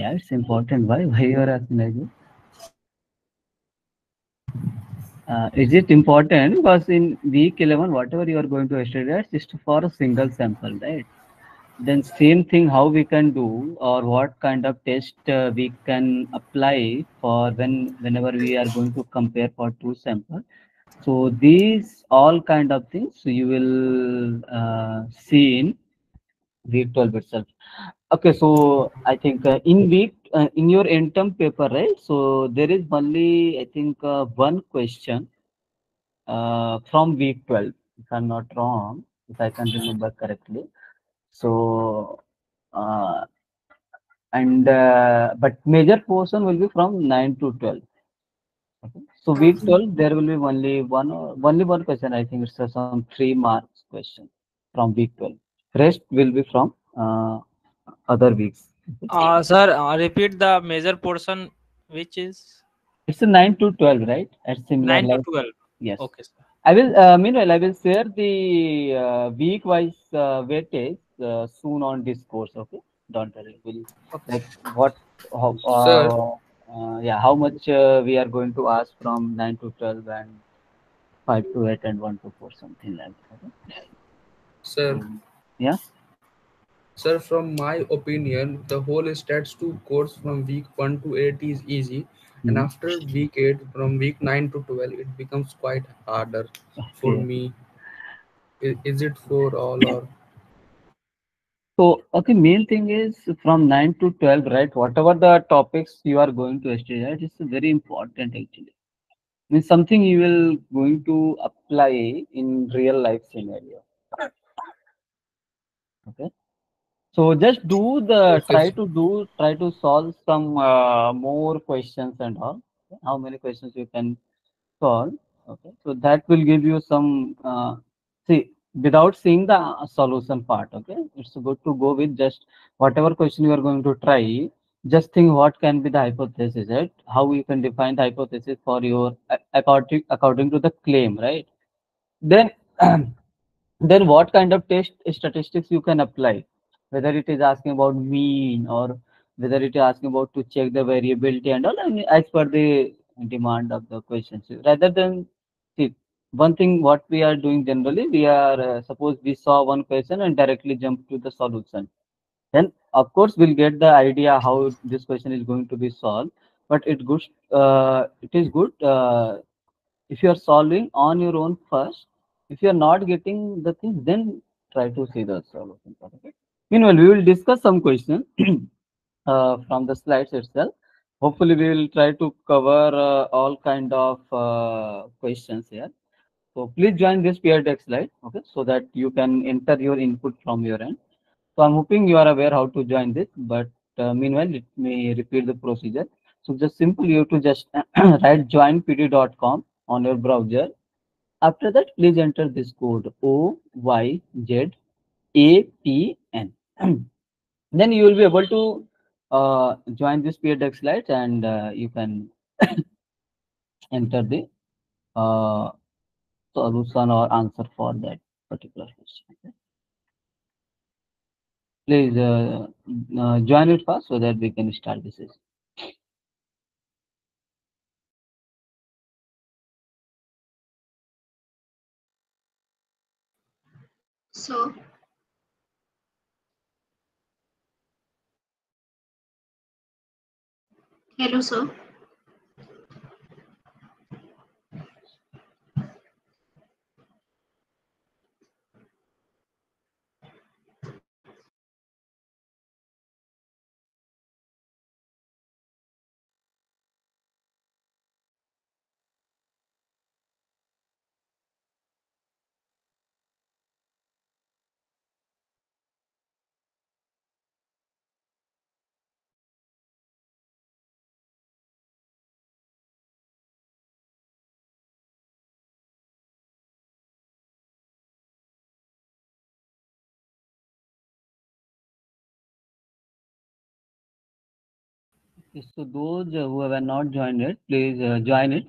Yeah, it's important. Why you are asking like this? Is it important? Because in week 11, whatever you are going to study, that's just for a single sample, right? Then same thing, how we can do or what kind of test we can apply for whenever we are going to compare for two samples. So these all kind of things you will see in week 12 itself. Okay, so I think in your interim paper, right? So there is only I think one question from week 12, if I'm not wrong, if I can remember correctly. So uh, and but major portion will be from 9 to 12. Okay. So week 12 there will be only one question. I think it's some 3 marks question from week 12. Rest will be from other weeks. Okay. Sir, repeat the major portion, which is It's a 9 to 12, right? At similar 9 to like 12. yes. Okay, sir. I will meanwhile I will share the week wise weightage soon on this course. Okay, don't worry. Will Okay, like sir. what how Sir, yeah, how much we are going to ask from 9 to 12 and 5 to 8 and 1 to 4, something like that. Okay? sir, So, yeah. sir, from my opinion, the whole stats 2 course from week 1 to 8 is easy, and Mhm. after week 8, from week 9 to 12, it becomes quite harder for Okay. me. Is it for all or? So, okay, main thing is from 9 to 12, right? Whatever the topics you are going to study, right? It's very important actually. Means something you will going to apply in real life scenario. Okay. So just do the Okay, try to solve some more questions and all. Okay. How many questions you can solve? Okay, so that will give you some see without seeing the solution part. Okay, it's good to go with just whatever question you are going to try. Just think what can be the hypothesis, right? How you can define the hypothesis for your according to the claim, right? Then then what kind of test statistics you can apply, whether it is asking about mean or whether it is asking about to check the variability and all, and as per the demand of the questions, rather than see one thing what we are doing generally, we are suppose we saw one question and directly jump to the solution, then of course we'll get the idea how this question is going to be solved, but it is good if you are solving on your own first. If you are not getting the thing, then try to see the solution. Okay. Meanwhile, we will discuss some questions from the slides itself. Hopefully we will try to cover all kind of questions here. So please join this peer deck slide, okay, so that you can enter your input from your end. So I'm hoping you are aware how to join this, but meanwhile, let me repeat the procedure. So just simply you have to just write joinpd.com on your browser. After that, please enter this code OYZAPN. Then you will be able to join this PDF slides and you can enter the uh, solution or answer for that particular question. Okay. Please join it fast so that we can start this session. So, hello, sir. Okay, so those who have not joined it, please join it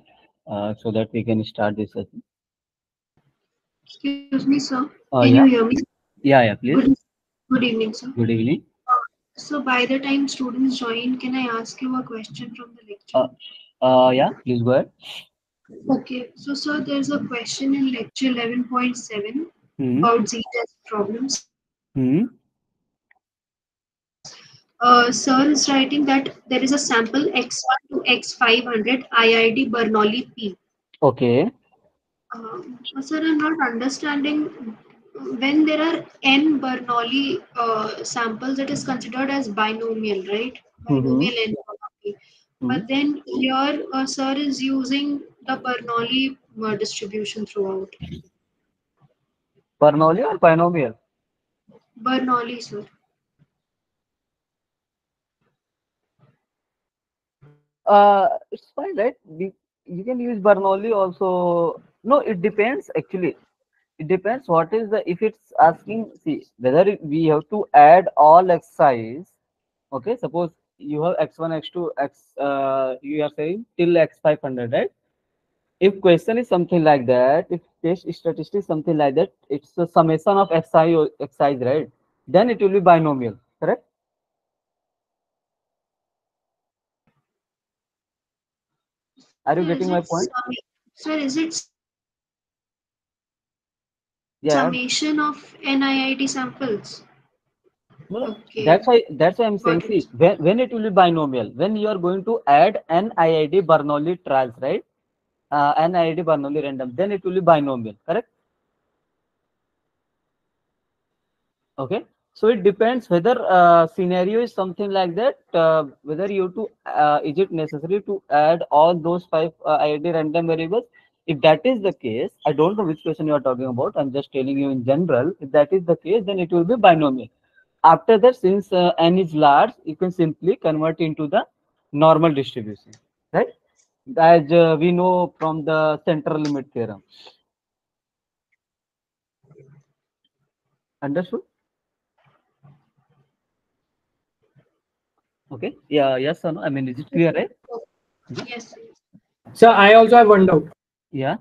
so that we can start this session. Excuse me, sir. Can you Yeah, hear me? yeah, yeah, please. Good, good evening, sir. Good evening. So by the time students join, can I ask you a question from the lecture? Yeah, please go ahead. Okay, so sir, there's a question in lecture 11.7 Hmm. about z-test problems. Hmm. Sir is writing that there is a sample x1 to x500 IID Bernoulli P. Okay. Sir, I'm not understanding when there are n Bernoulli samples, it is considered as binomial, right? Mm-hmm. Binomial n Bernoulli. Hmm. But then here, sir is using the Bernoulli distribution throughout. Bernoulli or binomial? Bernoulli, sir. It's fine, right? You can use Bernoulli also. No, it depends actually. It depends what is the, if it's asking, see, whether we have to add all x's. Okay, suppose you have x1, x2, you are saying till x500, right? If question is something like that, if test statistics something like that, it's a summation of xi, right? Then it will be binomial, correct? Are you Sir, getting is my it point? sir, is it Yeah. summation of NIIT samples? No, no, Okay, that's why I'm saying, got it. see, when it will be binomial, when you are going to add an IID Bernoulli trials, right? An IID Bernoulli random, then it will be binomial, correct? Okay. So it depends whether scenario is something like that, whether you to is it necessary to add all those five IID random variables. If that is the case, I don't know which question you are talking about. I'm just telling you in general. If that is the case, then it will be binomial. After that, since n is large, you can simply convert into the normal distribution, right? As we know from the central limit theorem. Understood? Okay. Yeah. Yes or no? I mean, is it clear, right? Mhm. Yes, yes. Sir, I also have one doubt. Yeah.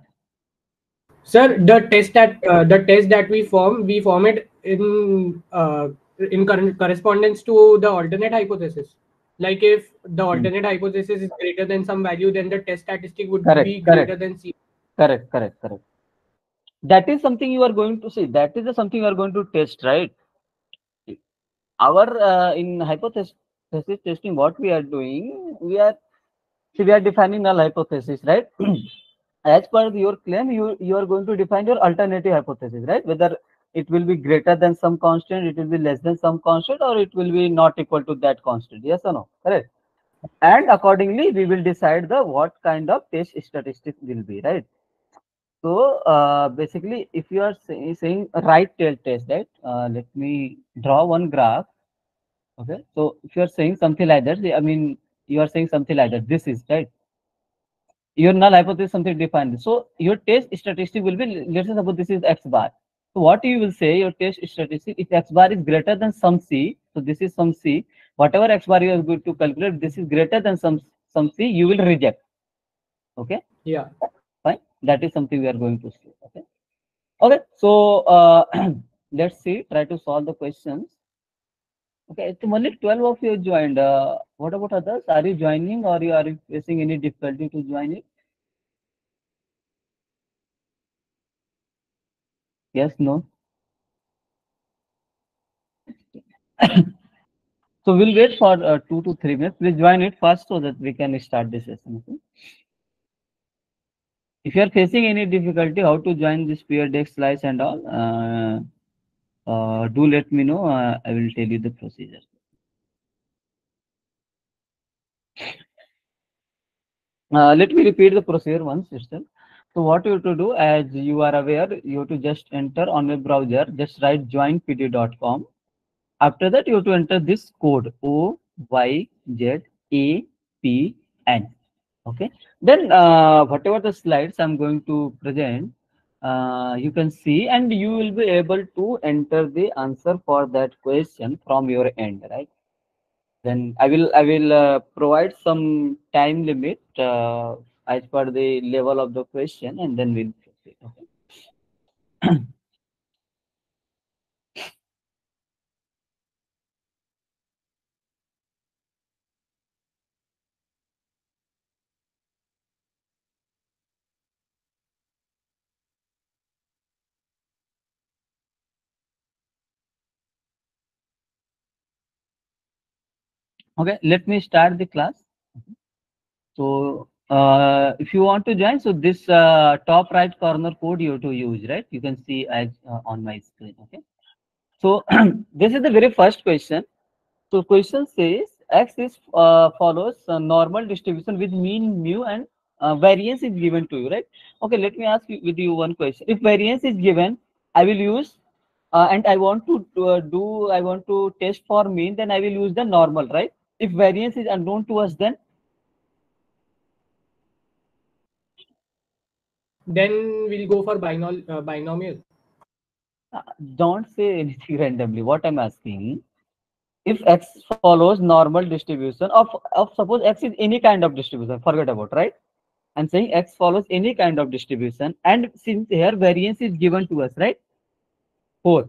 Sir, the test that we form it in correspondence to the alternate hypothesis. Like if the Hmm. alternate hypothesis is greater than some value, then the test statistic would Correct. be Correct. greater than C. Correct. Correct. Correct. That is something you are going to see. That is the something you are going to test, right? Our in hypothesis testing, what we are doing, we are defining null hypothesis, right? As per your claim, you are going to define your alternative hypothesis, right? Whether it will be greater than some constant, it will be less than some constant, or it will be not equal to that constant. Yes or no? Correct. And accordingly, we will decide the what kind of test statistic will be, right? So basically, if you are saying a right tail test, right? Let me draw one graph. Okay. So if you are saying something like that, I mean, you are saying something like that. This is right. Your null hypothesis something defined. So your test statistic will be, let's say suppose this is x bar. So what you will say, your test statistic, if x bar is greater than some c, so this is some c, whatever x bar you are going to calculate, this is greater than some c, you will reject. Okay, Yeah. fine. That is something we are going to see. Okay. Okay. So let's see, try to solve the questions. Okay, so only 12 of you joined. What about others? Are you joining or are you facing any difficulty to join it? Yes, no. So we'll wait for 2 to 3 minutes. Please join it first so that we can start the session. Okay? If you are facing any difficulty how to join this peer deck slice and all, do let me know. I will tell you the procedure. Let me repeat the procedure once itself. So what you have to do, as you are aware, you have to just enter on your browser, just write joinpd.com. After that, you have to enter this code OYZAPN. Okay. Then whatever the slides I'm going to present, you can see, and you will be able to enter the answer for that question from your end, right? Then I will provide some time limit as per the level of the question, and then we'll proceed. Okay. . Okay, let me start the class. So if you want to join, so this top right corner code you have to use, right? You can see as on my screen. Okay. So this is the very first question. So question says x is follows normal distribution with mean mu and variance is given to you, right? Okay, let me ask you with you one question. If variance is given, I will use and I want to I want to test for mean, then I will use the normal, right? If variance is unknown to us, then we'll go for binomial. don't say anything randomly. What I'm asking, if x follows normal distribution of suppose x is any kind of distribution, forget about, right? I'm saying x follows any kind of distribution, and since here variance is given to us, right? 4.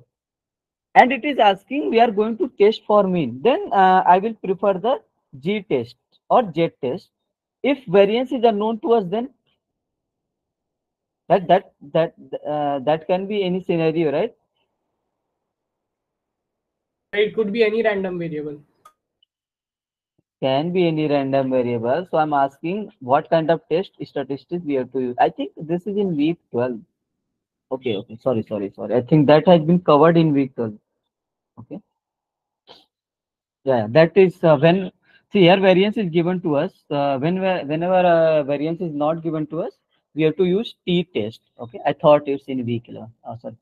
And it is asking we are going to test for mean, then I will prefer the G test or Z test. If variance is unknown to us, then that can be any scenario, right? It could be any random variable. Can be any random variable. So I'm asking what kind of test statistics we have to use. I think this is in week 12. Okay, okay. Sorry. I think that has been covered in week 12. Okay. Yeah, that is when, see here variance is given to us. Whenever variance is not given to us, we have to use T test. Okay, I thought it's in week 11. Oh, sorry.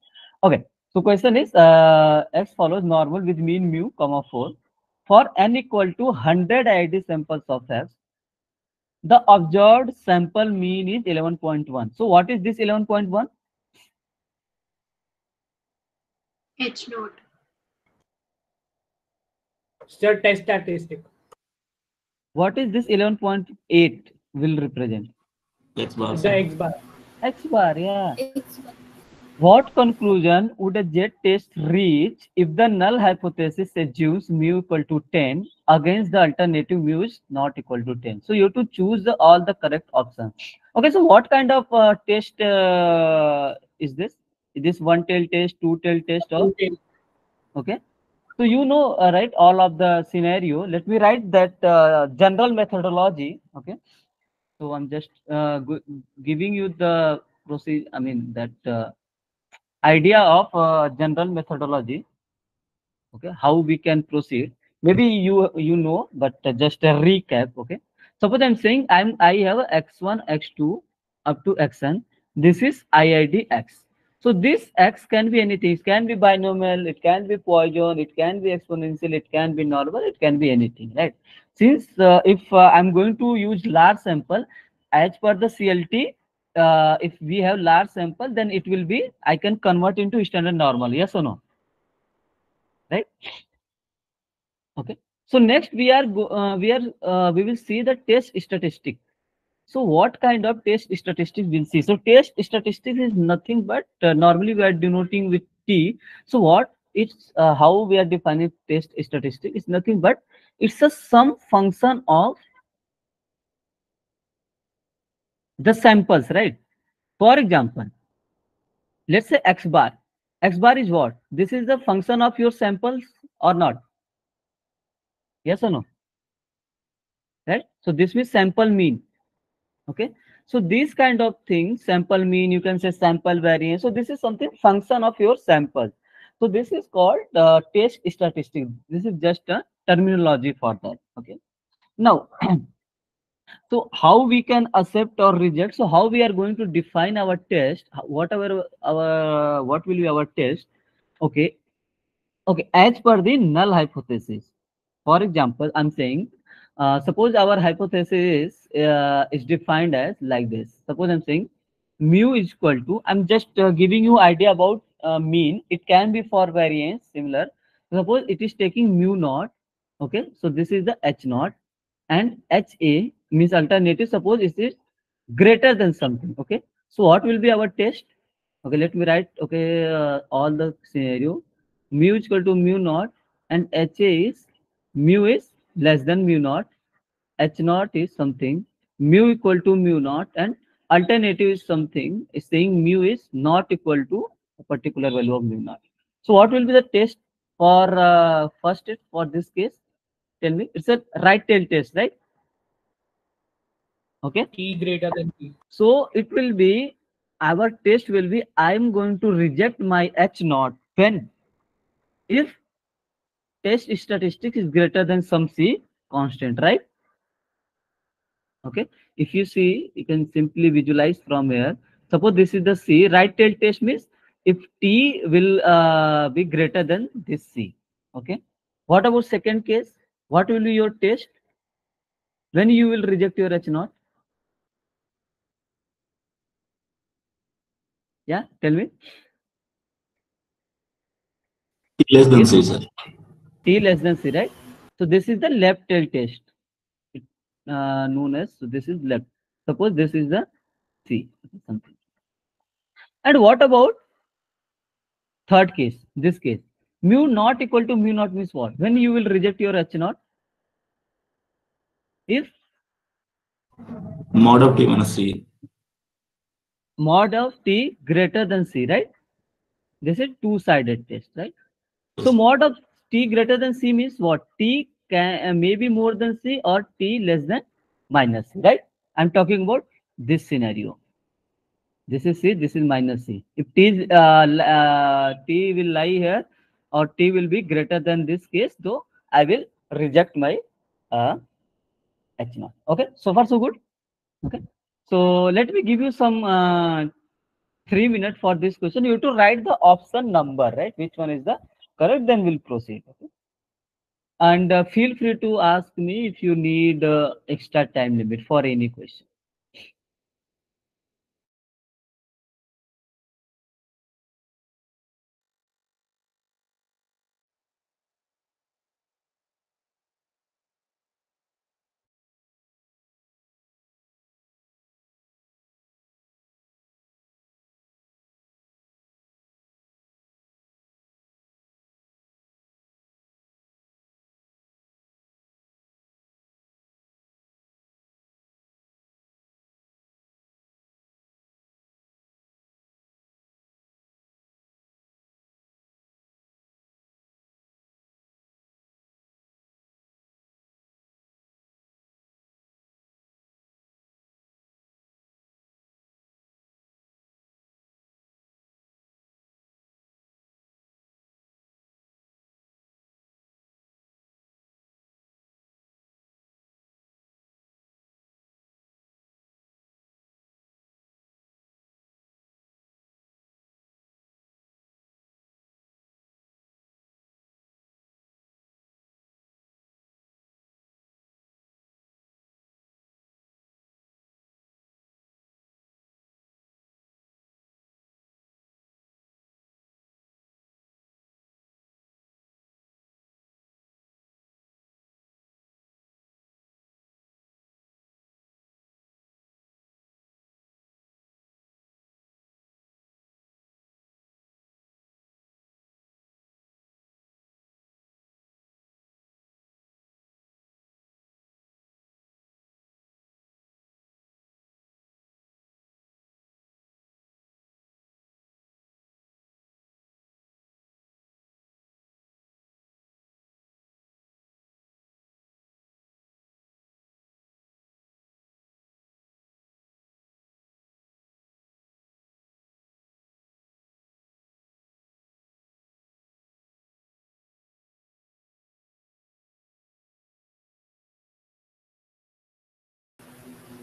Okay, so question is x follows normal with mean mu comma 4 for n equal to 100 ID samples of x. The observed sample mean is 11.1. So what is this 11.1? H naught. Sir, test statistic. What is this 11.8 will represent? X bar. The X bar. X bar, yeah. What conclusion would a jet test reach if the null hypothesis assumes mu equal to 10 against the alternative mu is not equal to 10? So you have to choose all the correct options. Okay, so what kind of test is this? Is this one tail test, two tail test, or Okay. okay? So you know, right, all of the scenario. Let me write that general methodology. Okay, so I'm just giving you the procedure. I mean that. Idea of general methodology, okay, how we can proceed. Maybe you know, but just a recap. Okay, suppose I'm saying I have a x1 x2 up to xn. This is iid x. So this x can be anything. It can be binomial, it can be Poisson, it can be exponential, it can be normal, it can be anything, right? Since if I'm going to use large sample as per the clt, if we have large sample, then it will be, I can convert into standard normal, yes or no, right? Okay. So next we will see the test statistic. So what kind of test statistics we'll see? So test statistics is nothing but normally we are denoting with T. So what it's how we are defining test statistic is nothing but it's a some function of the samples, right? For example, let's say x bar. X bar is what? This is the function of your samples or not? Yes or no? Right? So this means sample mean. Okay. So these kind of things, sample mean, you can say sample variance. So this is something function of your samples. So this is called test statistic. This is just a terminology for that. Okay. Now, so how we can accept or reject? So how we are going to define our test? Whatever our what will be our test? Okay. Okay, as per the null hypothesis. For example, I'm saying, suppose our hypothesis is defined as like this. Suppose I'm saying mu is equal to, I'm just giving you idea about mean. It can be for variance, similar. Suppose it is taking mu naught. Okay, so this is the h naught and ha means alternative. Suppose it is greater than something. Okay, so what will be our test? Okay, let me write. Okay, all the scenario mu is equal to mu naught and ha is mu is less than mu naught, h naught is something, mu equal to mu naught, and alternative is something is saying mu is not equal to a particular value of mu naught. So what will be the test for first for this case? Tell me. It's a right tail test, right? Okay. T greater than T. So it will be, our test will be, I am going to reject my H naught when, if test statistics is greater than some C constant, right? Okay. If you see, you can simply visualize from here. Suppose this is the C. Right tail test means if T will be greater than this C. Okay. What about second case? What will be your test when you will reject your H naught? Yeah, tell me. T less than If C, sir. T less than C, right? So this is the left tail test. It, known as, so this is left. Suppose this is the C. Something. And what about third case? This case. Mu not equal to mu naught means what? When you will reject your H naught? If Mod of T minus C. mod of T greater than C, right? This is two-sided test, right? So Yes. mod of T greater than C means what? T can may be more than C or T less than minus C, right? I'm talking about this scenario. This is C, this is minus C. If T is, T will lie here or T will be greater than this case, though I will reject my uh, H naught. Okay, so far so good. Okay, so let me give you some 3 minutes for this question. You have to write the option number, right? Which one is the correct? Then we'll proceed. Okay? And feel free to ask me if you need extra time limit for any question.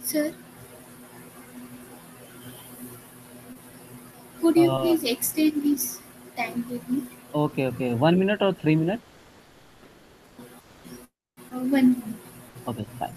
Sir, could you Uh, please extend this time limit? okay, okay. 1 minute or 3 minutes? 1 minute. Okay, fine.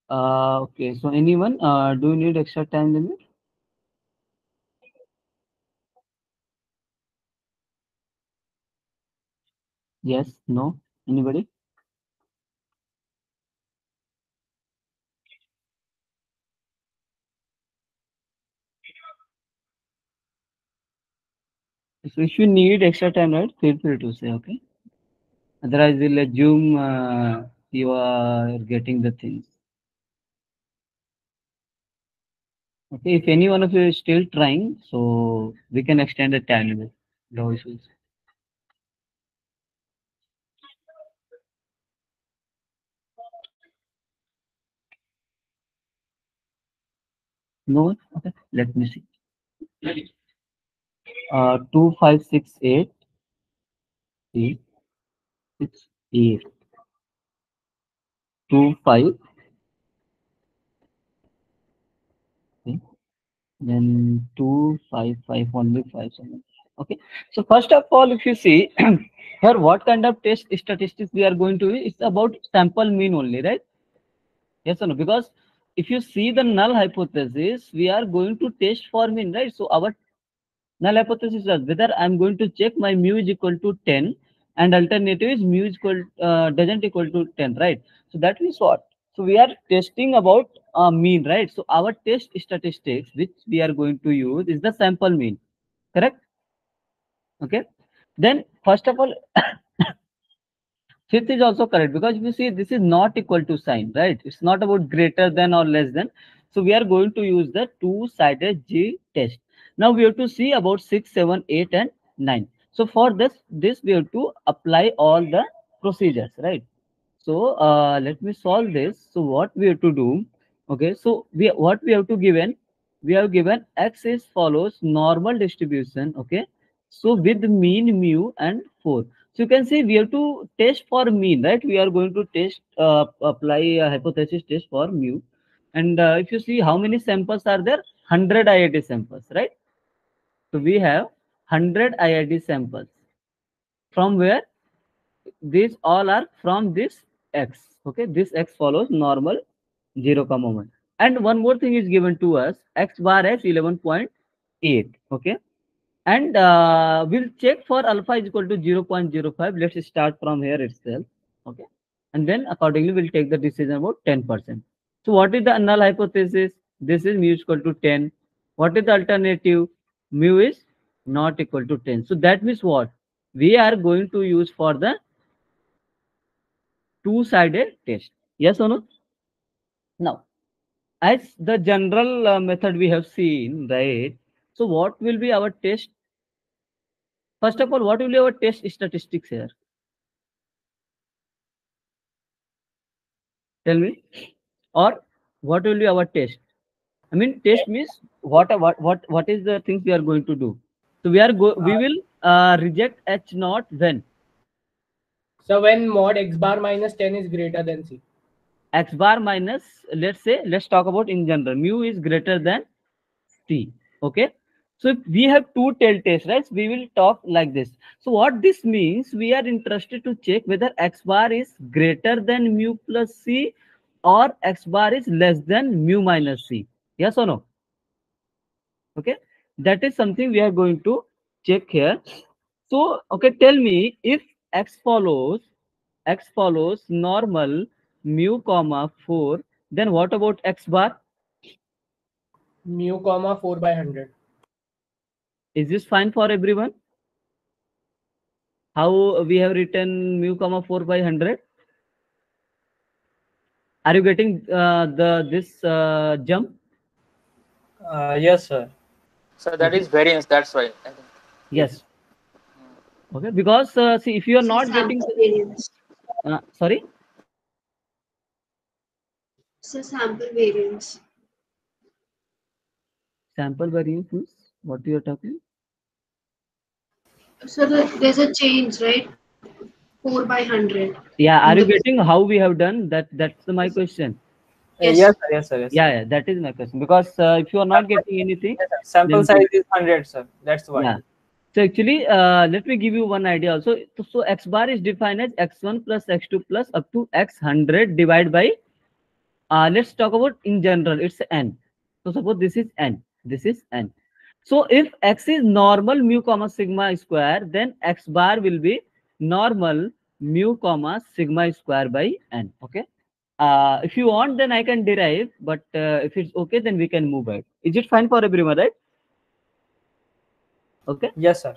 Okay, so anyone, do you need extra time limit? Yes, no, anybody? So if you need extra time, right, feel free to say, okay? Otherwise, we'll assume you are getting the things. Okay, if any one of you is still trying, so we can extend the time limit. No issues. No one? Okay, let me see. 2568 8 25, okay, then 255 only 5 7. Okay, so first of all, if you see here, what kind of test statistics we are going to use? It's about sample mean only, right? Yes or no? Because if you see the null hypothesis, we are going to test for mean, right? So our null hypothesis is whether I'm going to check my mu is equal to 10 and alternative is mu is equal doesn't equal to 10, right? So that means what? So we are testing about mean, right? So our test statistics which we are going to use is the sample mean, correct? Okay. Then first of all, fifth is also correct because if you see this is not equal to sign, right? It's not about greater than or less than. So we are going to use the two-sided G test. Now we have to see about 6, 7, 8, and 9. So for this we have to apply all the procedures, right? So let me solve this. So what we have to do? Okay, so what we have to given? We have given x is follows normal distribution. Okay, so with mean mu and 4. So you can see we have to test for mean, right? We are going to test apply a hypothesis test for mu, and if you see how many samples are there, 100 IID samples, right? So we have 100 IID samples from where these all are from this x. Okay, this x follows normal 0 comma 1, and one more thing is given to us, x bar as 11.8. Okay, and we'll check for alpha is equal to 0.05. Let's start from here itself. Okay, and then accordingly we'll take the decision about 10%. So what is the null hypothesis? This is mu is equal to 10. What is the alternative? Mu is not equal to 10. So that means what we are going to use for the two-sided test. Yes or no? Now, as the general method we have seen, right? So what will be our test? First of all, what will be our test statistics here? Tell me. Or what will be our test? I mean, test means what is the things we are going to do? So we will reject H naught when So when mod x bar minus 10 is greater than C. X bar minus, let's talk about in general, mu is greater than C. Okay, so if we have two tail tests, right, we will talk like this. So what this means, we are interested to check whether x bar is greater than mu plus C or x bar is less than mu minus C. Yes or no? Okay, that is something we are going to check here. So okay, tell me, if x follows normal mu comma 4, then what about x bar? Mu comma 4 by 100. Is this fine for everyone? How we have written mu comma 4 by 100? Are you getting the this jump? Yes, sir. So that Okay. is variance. That's why. I think. Yes. Okay. Because see, if you are It's a not getting, sample variance. sorry, It's a sample variance. sample variance means what you are talking? So there's a change, right? 4 by 100 Yeah. in Are the you getting how we have done that? That's my question. yes. Yes, sir. Yes, sir. Yes, Yeah, sir. yeah, that is my question. Because if you are not getting anything, Yes, sir. Sample then size is 100, sir. That's why. yeah. So actually, let me give you one idea also. So x bar is defined as x1 plus x2 plus up to x100 divided by Let's talk about in general, it's n. So suppose this is n, this is n. So if x is normal mu comma sigma square, then x bar will be normal mu comma sigma square by n. Okay. If you want, then I can derive, but if it's okay, then we can move ahead. Is it fine for everyone, right? Okay. Yes, sir.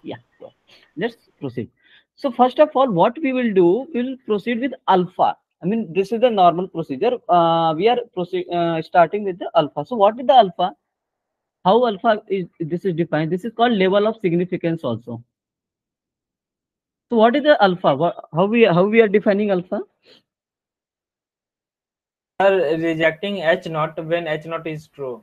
Yeah. So let's proceed. So first of all, what we will do, we'll proceed with alpha. I mean, this is the normal procedure. We are starting with the alpha. So what is the alpha? How alpha is this is defined? This is called level of significance also. So what is the alpha? How we are defining alpha? Sir, rejecting H naught when H naught is true.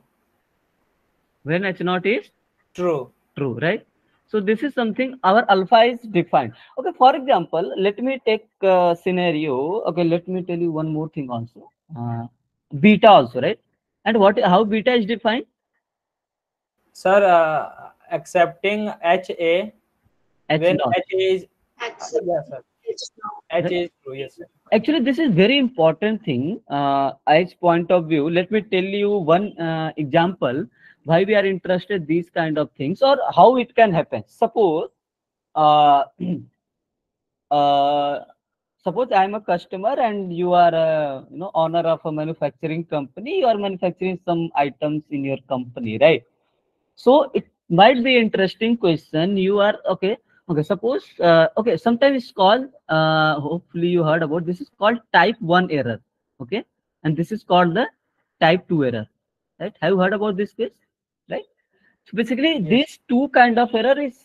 When H naught is True. true, right? So this is something our alpha is defined. Okay, for example, let me take a scenario. Okay, let me tell you one more thing also. Beta also, right? And how beta is defined? Sir, accepting HA H when naught. H is Accept. yes, sir. It's not. H Right? is true. Yes, sir. Actually, this is very important thing. As point of view, let me tell you one example why we are interested these kind of things or how it can happen. Suppose uh, uh, suppose I am a customer and you are a owner of a manufacturing company. You are manufacturing some items in your company, right? So it might be interesting question. You are okay. Okay, suppose okay. Sometimes it's called. Hopefully you heard about this. Is called type 1 error. Okay, and this is called the type 2 error. Right? Have you heard about this case? Right. So basically, Yes. these two kind of error is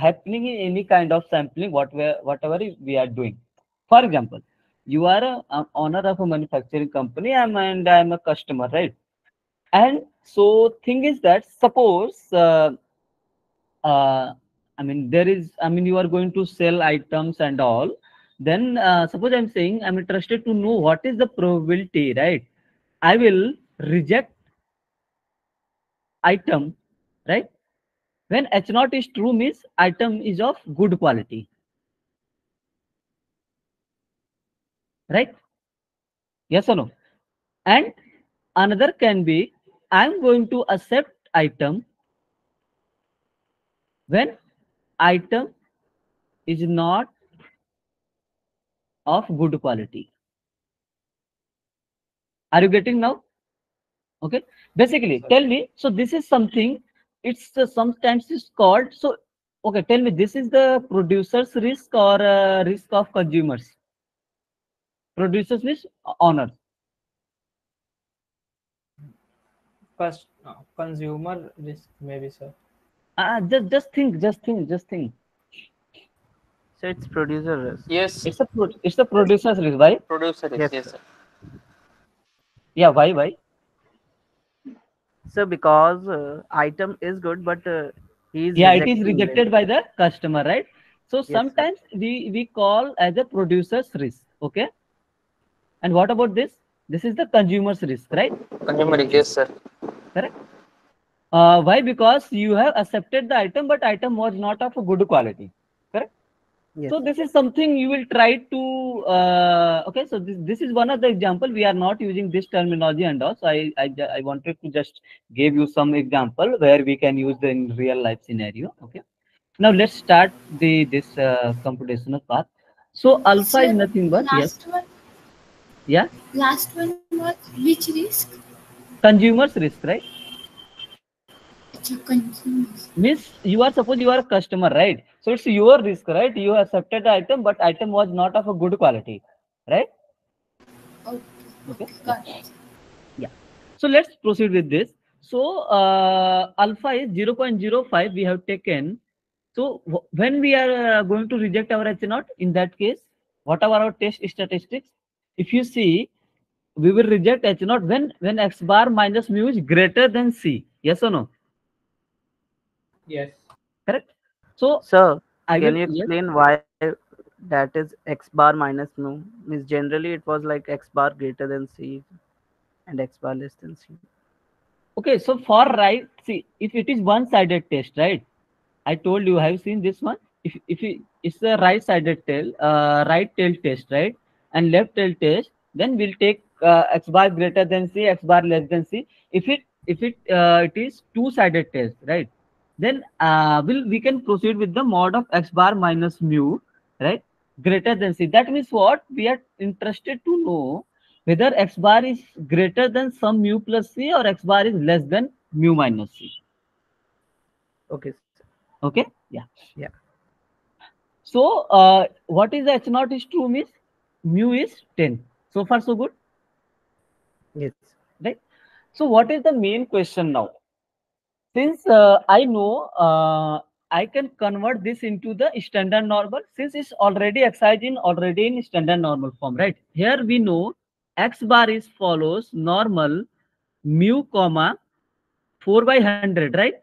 happening in any kind of sampling, whatever we are doing. For example, you are a owner of a manufacturing company, and I'm a customer, right? And so thing is that suppose uh, you are going to sell items and all. Then suppose I'm saying I'm interested to know what is the probability, right? I will reject item, right? When H naught is true means item is of good quality, right? Yes or no? And another can be I'm going to accept item when item is not of good quality. Are you getting now? Okay. Basically, tell me. So this is something. It's sometimes is called. So okay, tell me. This is the producer's risk or risk of consumers. Producers risk, owner. First, consumer risk maybe, sir. Just think. Just think. Just think. So it's producer risk. Yes, It's the producer's risk. Why? producer is Yes, yes, sir. sir. Yeah. Why? So because item is good, but he is Yeah, it is rejecting rejected them. by the customer, right? So Yes, sir. sometimes we call as a producer's risk. Okay. And what about this? This is the consumer's risk, right? Consumer is yes, sir. Correct. Why? Because you have accepted the item, but item was not of a good quality. Correct. Yes. So this is something you will try to. Okay. So this is one of the example. We are not using this terminology and all. So I wanted to just give you some example where we can use the in real life scenario. Okay. Now let's start this computational path. So alpha is Sir, nothing but yes, last one, yeah, last one was which risk? consumer's risk, right? Acha, consumers. Means you are suppose you are a customer, right? So it's your risk, right? You accepted the item, but item was not of a good quality, right? Okay, Okay. okay, got it. Yeah. So let's proceed with this. So alpha is 0.05 we have taken. So when we are going to reject our H naught, in that case, what are our test statistics? If you see, we will reject H naught when X bar minus mu is greater than C. Yes or no? Yes. Correct. So So I can will you yes. explain why that is x bar minus mu? Means generally it was like x bar greater than c and x bar less than c. Okay. So for right, see if it is one-sided test, right? I told you, have you seen this one? It's the right-sided tail, right tail test, right? And left tail test, then we'll take x bar greater than c, x bar less than c. If it is two-sided test, right? Then we can proceed with the mod of x bar minus mu, right? Greater than c. That means what? We are interested to know whether x bar is greater than some mu plus c or x bar is less than mu minus c. Okay. Okay? Yeah. Yeah. So what is h naught is true means mu is 10. So far so good, Yes. right? So what is the main question now? Since I know I can convert this into the standard normal, since it's already excised in already in standard normal form, right? Here we know x bar is follows normal mu comma 4 by 100, right?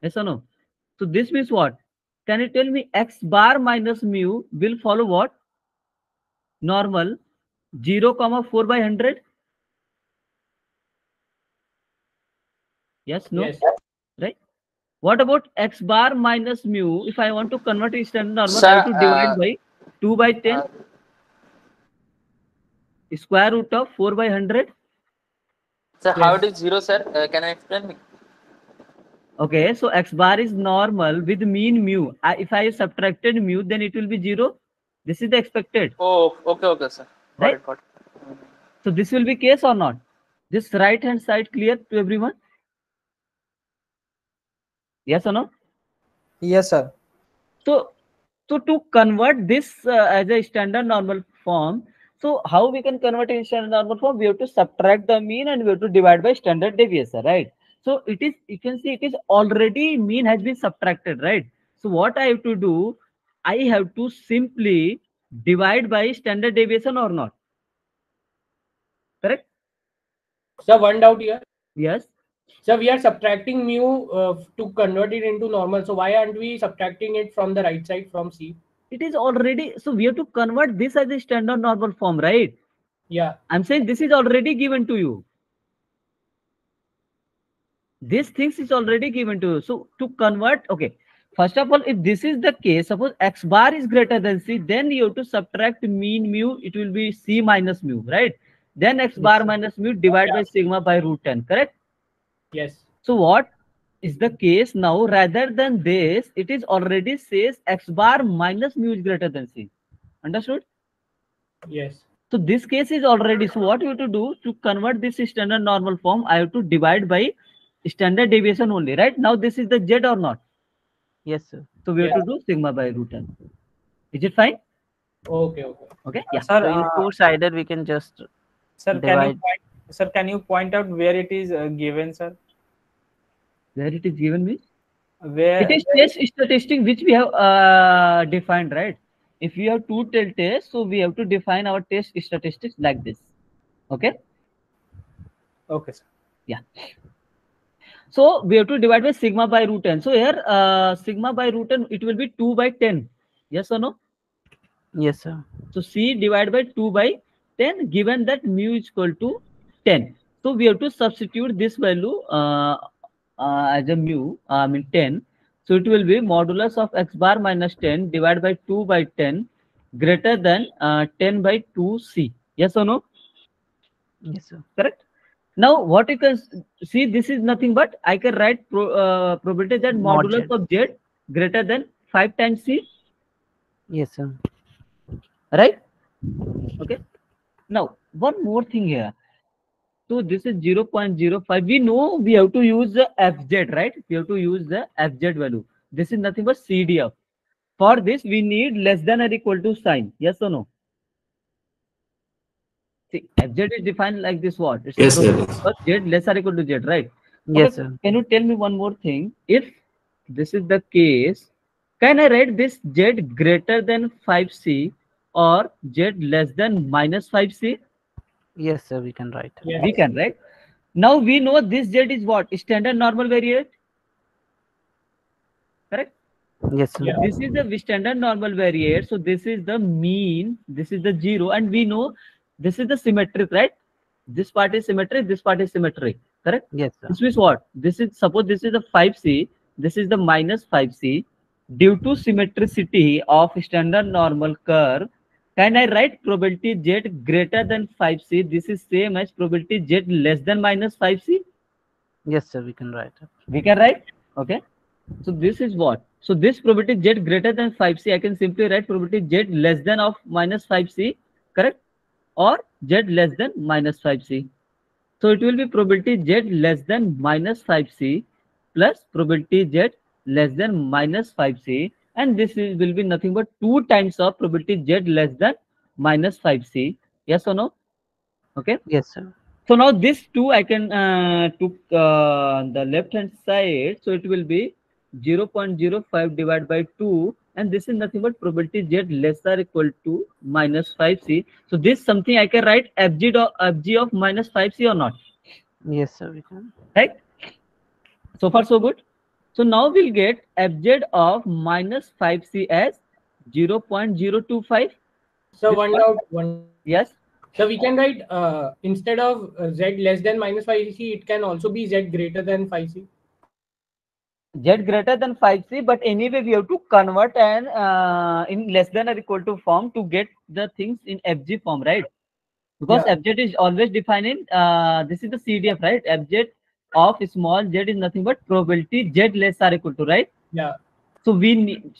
Yes or no? So this means what? Can you tell me x bar minus mu will follow what? Normal 0 comma 4 by 100? Yes, no? Yes. Right? What about x bar minus mu? If I want to convert it standard normal, I Sir, have to divide by 2 by 10 square root of 4 by 100. sir, how Yes. it is 0, sir? Can I explain me? Okay, so x bar is normal with mean mu. If I subtracted mu, then it will be 0. This is the expected, Oh, okay, sir. Got right? it, got it. So this will be case or not? This right hand side clear to everyone? Yes or no? Yes, sir. So to convert this as a standard normal form, so how we can convert it in standard normal form? We have to subtract the mean and we have to divide by standard deviation, right? So it is, you can see it is already mean has been subtracted, right? So what I have to do, I have to simply divide by standard deviation or not, correct? So one doubt here. Yes. So we are subtracting mu to convert it into normal. So why aren't we subtracting it from the right side from C? It is already, so we have to convert this as a standard normal form, right? Yeah. I'm saying this is already given to you. These things is already given to you. So to convert, okay, first of all, if this is the case, suppose x bar is greater than c, then you have to subtract mean mu, it will be c minus mu, right? Then x bar minus mu divided by sigma by root 10, correct? Yes. So what is the case now? Rather than this, it is already says x bar minus mu is greater than c. Understood? Yes. So this case is already, so what you have to do to convert this standard normal form, I have to divide by standard deviation only, right? Now this is the z or not? Yes, sir. So we have Yeah. to do sigma by root 10. Is it fine? Okay. Okay. Yeah. Sir, So in two-sided, we can just sir, divide. can you point out where it is given, sir? Where it is given means? Where It is test statistic which we have defined, right? If we have two tests, so we have to define our test statistics like this. Okay. Okay, sir. Yeah. So we have to divide by sigma by root 10. So here sigma by root 10, it will be 2 by 10. Yes or no? Yes, sir. So C divided by 2 by 10, given that mu is equal to 10. So we have to substitute this value as a mu, I mean 10. So it will be modulus of x bar minus 10 divided by 2 by 10 greater than 10 by 2c. Yes or no? Yes, sir. Correct. Now what you can see, this is nothing but I can write probability that Mod modulus Z. of z greater than 5 times c. Yes, sir. Right? Okay. Now one more thing here. So this is 0.05. We know we have to use the fz, right? We have to use the fz value. This is nothing but CDF. For this, we need less than or equal to sign. Yes or no? See, fz is defined like this. What? It's Yes, the sir. probability of z less or equal to z, right? Yes, Okay, sir. can you tell me one more thing? If this is the case, can I write this z greater than 5c or z less than minus 5c? Yes, sir. We can write. Yes. We can, right? Now we know this z is what? Standard normal variate. Correct? Yes, sir. Yeah. This is the standard normal variate. So this is the mean. This is the 0. And we know this is the symmetric, right? This part is symmetric. This part is symmetric. Correct? Yes, sir. This means what? This is, suppose this is the 5c. This is the minus 5c. Due to symmetricity of standard normal curve, Can I write probability Z greater than 5C? This is same as probability Z less than minus 5C. Yes, sir. We can write it. We can write. Okay. So this is what? So this probability Z greater than 5C, I can simply write probability Z less than of minus 5C, correct? Or Z less than minus 5C. So it will be probability Z less than minus 5C plus probability Z less than minus 5C, and this will be nothing but 2 times of probability Z less than minus 5C. Yes or no? Okay. Yes, sir. So now this 2 I can took the left hand side, so it will be 0.05 divided by 2, and this is nothing but probability Z less or equal to minus 5C. So this something I can write FG of minus 5C or not? Yes, sir. We can. Right? So far so good. So now we'll get FZ of minus 5C as 0.025. So one doubt. Yes. So we can write instead of Z less than minus 5C, it can also be Z greater than 5C. Z greater than 5C, but anyway we have to convert and in less than or equal to form to get the things in FG form, right? Because Yeah. FZ is always defined in this is the CDF, right? FZ of small z is nothing but probability Z less or equal to, right? Yeah. So we need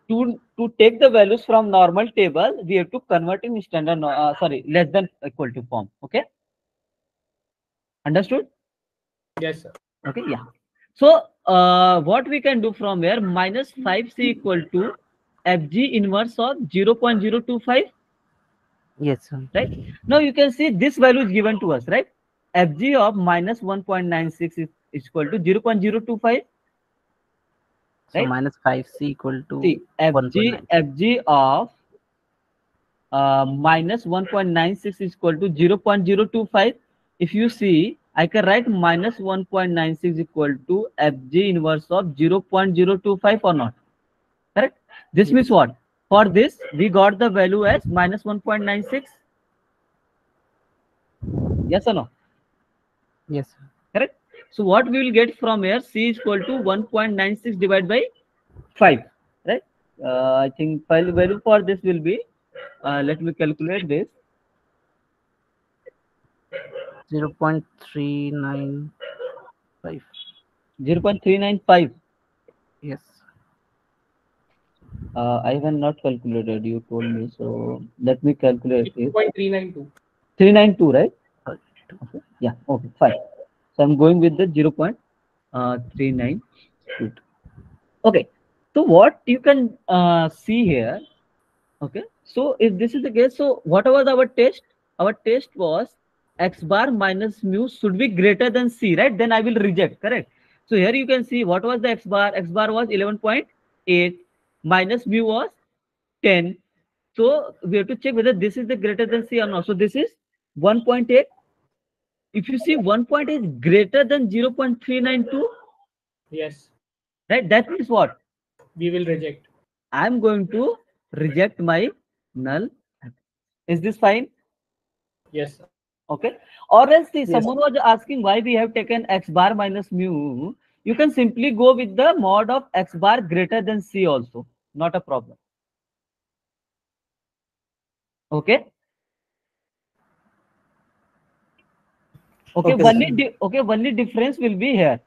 to take the values from normal table, we have to convert in standard less than equal to form. Okay, understood? Yes, sir. Okay, yeah. So what we can do from here, minus 5C equal to FG inverse of 0.025. Yes, sir. Right? Now you can see this value is given to us, right? FG of minus 1.96 is equal to 0.025. So Right? minus 5C equal to See, FG of minus 1.96 is equal to 0.025. If you see, I can write minus 1.96 equal to FG inverse of 0.025 or not. Correct? This means what? For this, we got the value as minus 1.96. Yes or no? Yes, sir. Correct? So what we will get from here, C is equal to 1.96 divided by 5. Right? I think value for this will be, let me calculate this. 0.395. 0.395. Yes. I have not calculated, you told me, so let me calculate it. 0.392. 392, right? Okay. Yeah, okay, fine. So I'm going with the 0.392. Okay, so what you can see here, okay, so if this is the case, so what was our test? Our test was x bar minus mu should be greater than C, right? Then I will reject, correct? So here you can see what was the x bar. X bar was 11.8 minus mu was 10. So we have to check whether this is the greater than C or not. So this is 1.8. If you see 1.8 is greater than 0.392, Yes. right? That means what? We will reject. I'm going to reject my null. Is this fine? Yes, sir. Okay. Or else, see, Yes. someone was asking why we have taken x bar minus mu. You can simply go with the mod of x bar greater than C also. Not a problem. Okay. Okay. Only difference will be here.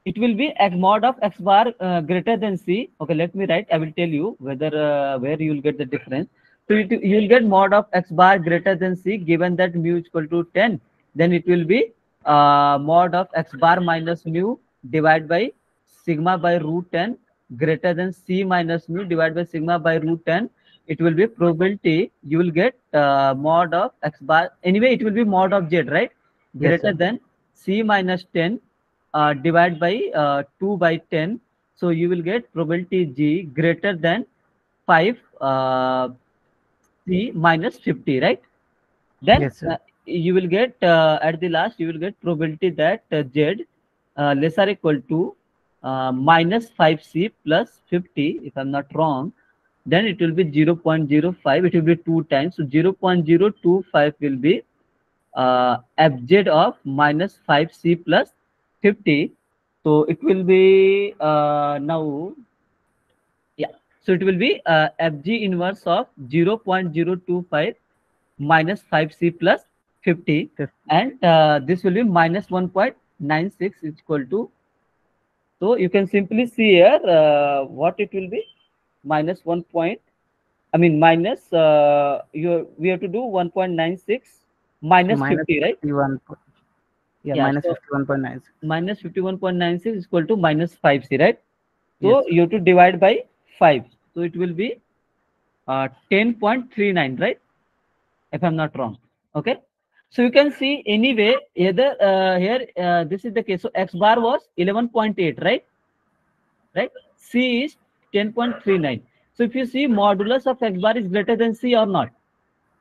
It will be x mod of x bar greater than C. Okay, let me write. I will tell you whether where you will get the difference. So you will get mod of x bar greater than C, given that mu is equal to 10. Then it will be mod of x bar minus mu divided by sigma by root 10 greater than C minus mu divided by sigma by root 10. It will be probability. You will get mod of x bar. Anyway, it will be mod of Z, right? Greater than C minus 10 divide by 2 by 10. So you will get probability G greater than 5 C minus 50, right? Then Yes, sir. you will get at the last, you will get probability that Z less or equal to minus 5C plus 50, if I'm not wrong. Then it will be 0.05. It will be 2 times. So 0.025 will be FZ of minus 5C plus 50. So it will be now, yeah. So it will be Fg inverse of 0.025 minus 5c plus 50, and this will be minus 1.96 is equal to. So you can simply see here what it will be, minus 1 point, I mean minus we have to do 1.96 minus minus 50, right? 51. Yeah, Yeah, minus so 51.9. minus 51.96 is equal to minus 5c, right? So Yes. you have to divide by 5. So it will be 10.39, right? If I'm not wrong. Okay. So you can see anyway, either here, this is the case. So X bar was 11.8, right? Right. C is 10.39. So if you see modulus of X bar is greater than C or not,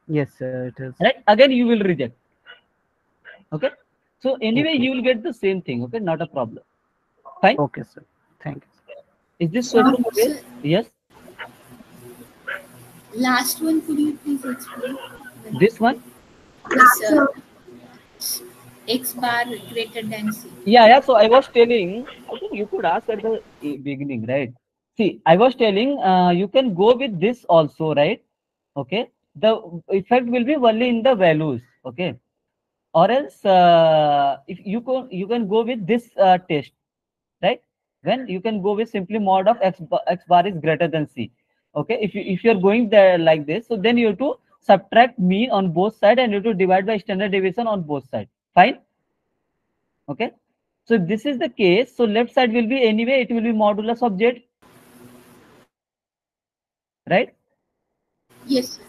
Yes, sir, it is. right? Again, you will reject. Okay. So anyway, Okay. you will get the same thing. Okay. Not a problem. Fine. Okay, sir. Thank you. Is this Sir, question okay? sir, Yes. last one, could you please explain? This one. Yes, sir. X bar greater than C. Yeah. So I was telling, I think you could ask at the beginning, right? See, I was telling, you can go with this also, right? Okay. The effect will be only in the values. Okay. Or else, if you can go with this test, right? Then you can go with simply mod of x bar is greater than C. Okay. If you're going there like this, so then you have to subtract mean on both sides and you have to divide by standard deviation on both sides. Fine. Okay. So this is the case. So left side will be anyway, it will be modulus of Z, right? Yes, sir.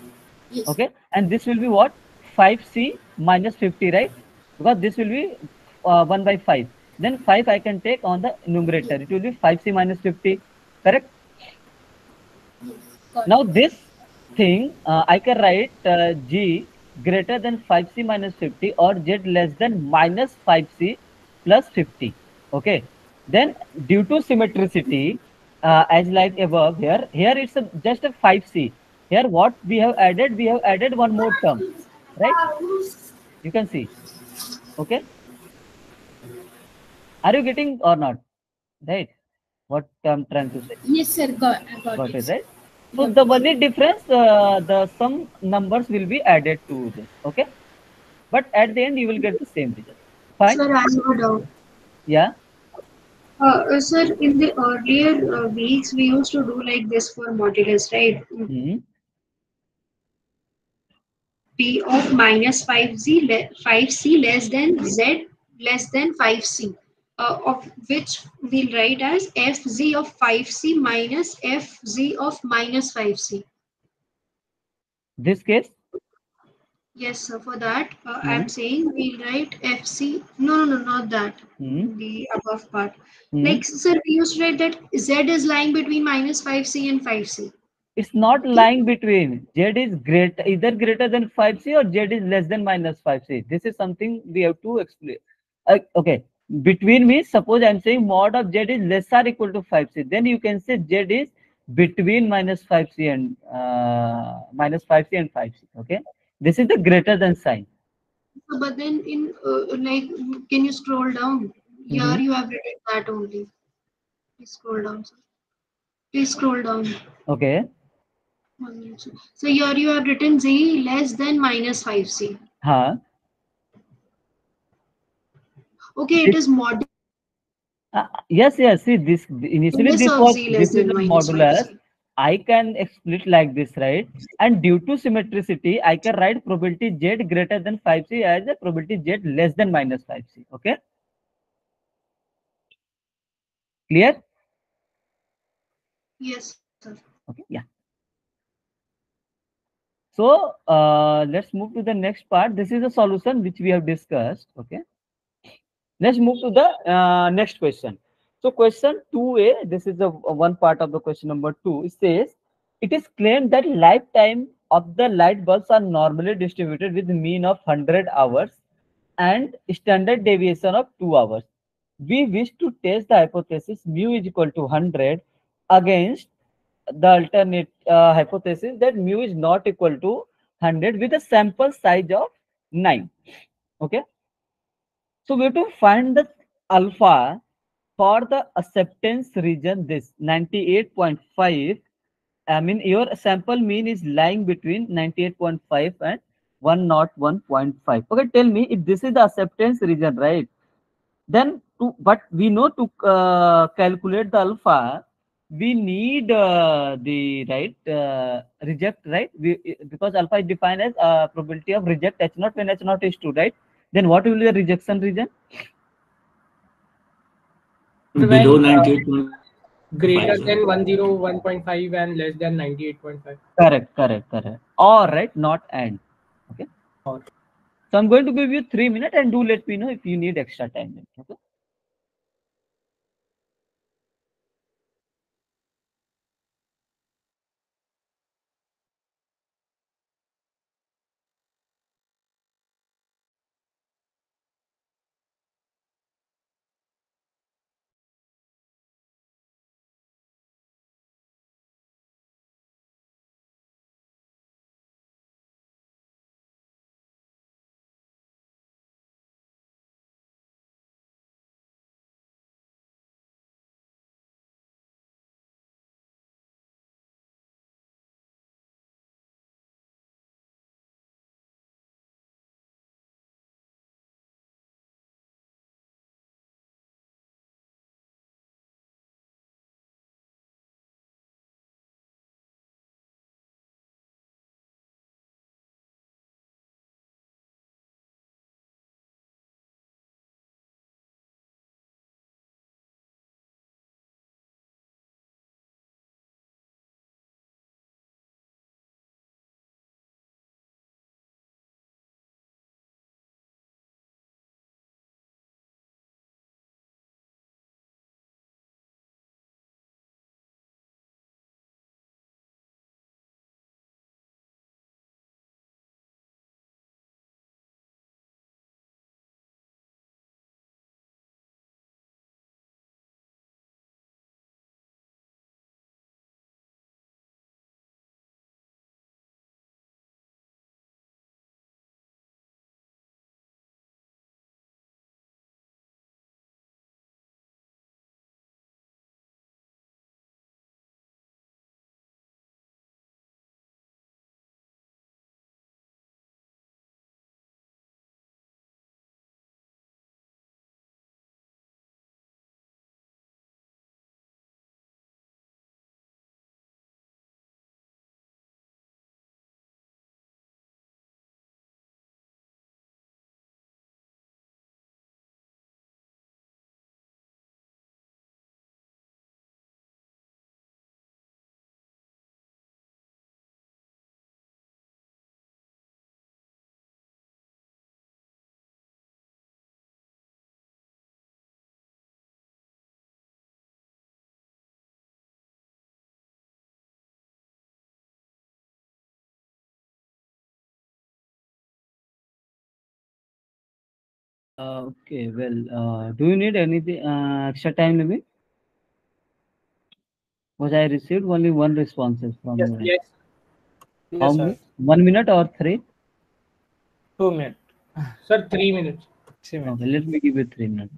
Yes. Okay. And this will be what? 5C minus 50, right? Because this will be 1 by 5. Then 5 I can take on the numerator. It will be 5C minus 50. Correct? Yes. Got Now it. this thing, I can write G greater than 5C minus 50 or Z less than minus 5C plus 50. Okay. Then due to symmetricity, as like above here it's just a 5C. Here what we have added? We have added one more term, right? You can see. Okay. Are you getting or not? Right. What I'm trying to say. Yes, sir. I got Got it, it, sir. right? So Got the it, sir. only difference, the some numbers will be added to this. Okay. But at the end, you will get the same result. Fine. Sir, I have a doubt. Yeah. Sir, in the earlier weeks, we used to do like this for modulus, right? Mhm. P of minus 5c less than z less than 5c, of which we'll write as fz of 5c minus fz of minus 5c. This case. Yes, sir. For that, I'm Mhm. saying we'll write fc. No, no, no, not that. Mhm. The above part. Mhm. Like, sir, we used to write that z is lying between minus 5c and 5c. It's not Okay. lying between. Z is either greater than 5C or Z is less than minus 5C. This is something we have to explain. Okay. Between means, suppose I'm saying mod of Z is less or equal to 5C. Then you can say Z is between minus 5C and minus 5C and 5C. Okay. This is the greater than sign. So, but then in like, can you scroll down? Here Mhm. you have written that only. Please scroll down, sir. Please scroll down. Okay. 1 minute, sir. So here you have written z less than minus 5c. Huh. Okay, it This, is mod yes. See, this initially inverse of z less this is than a minus modulus. 5c. I can split like this, right? And due to symmetricity, I can write probability Z greater than 5C as a probability Z less than minus 5C. Okay, clear? Yes, sir. Okay, yeah. So let's move to the next part. This is a solution which we have discussed. Okay. Let's move to the next question. So question 2a, this is the one part of the question number 2. It says, it is claimed that lifetime of the light bulbs are normally distributed with mean of 100 hours and standard deviation of 2 hours. We wish to test the hypothesis mu is equal to 100 against the alternate hypothesis that mu is not equal to 100 with a sample size of 9. Okay. So we have to find the alpha for the acceptance region, this 98.5 I mean, your sample mean is lying between 98.5 and 101.5. Okay, tell me if this is the acceptance region, right? Then, but we know to calculate the alpha, we need the right reject, right? Because alpha is defined as probability of reject H naught when H naught is 2, right? Then what will be the rejection region? Below When 98.5, greater sir. than 101.5 and less than 98.5. Correct, correct, correct. Or right, not and. Okay. Or. So I'm going to give you 3 minutes and do let me know if you need extra time. Okay. Okay, well, do you need anything extra time limit? Because I received only one responses from Yes, you. yes. How Yes, sir. many? 1 minute or three? 2 minutes. Sir, 3 minutes. 3 minutes. Okay, let me give you 3 minutes.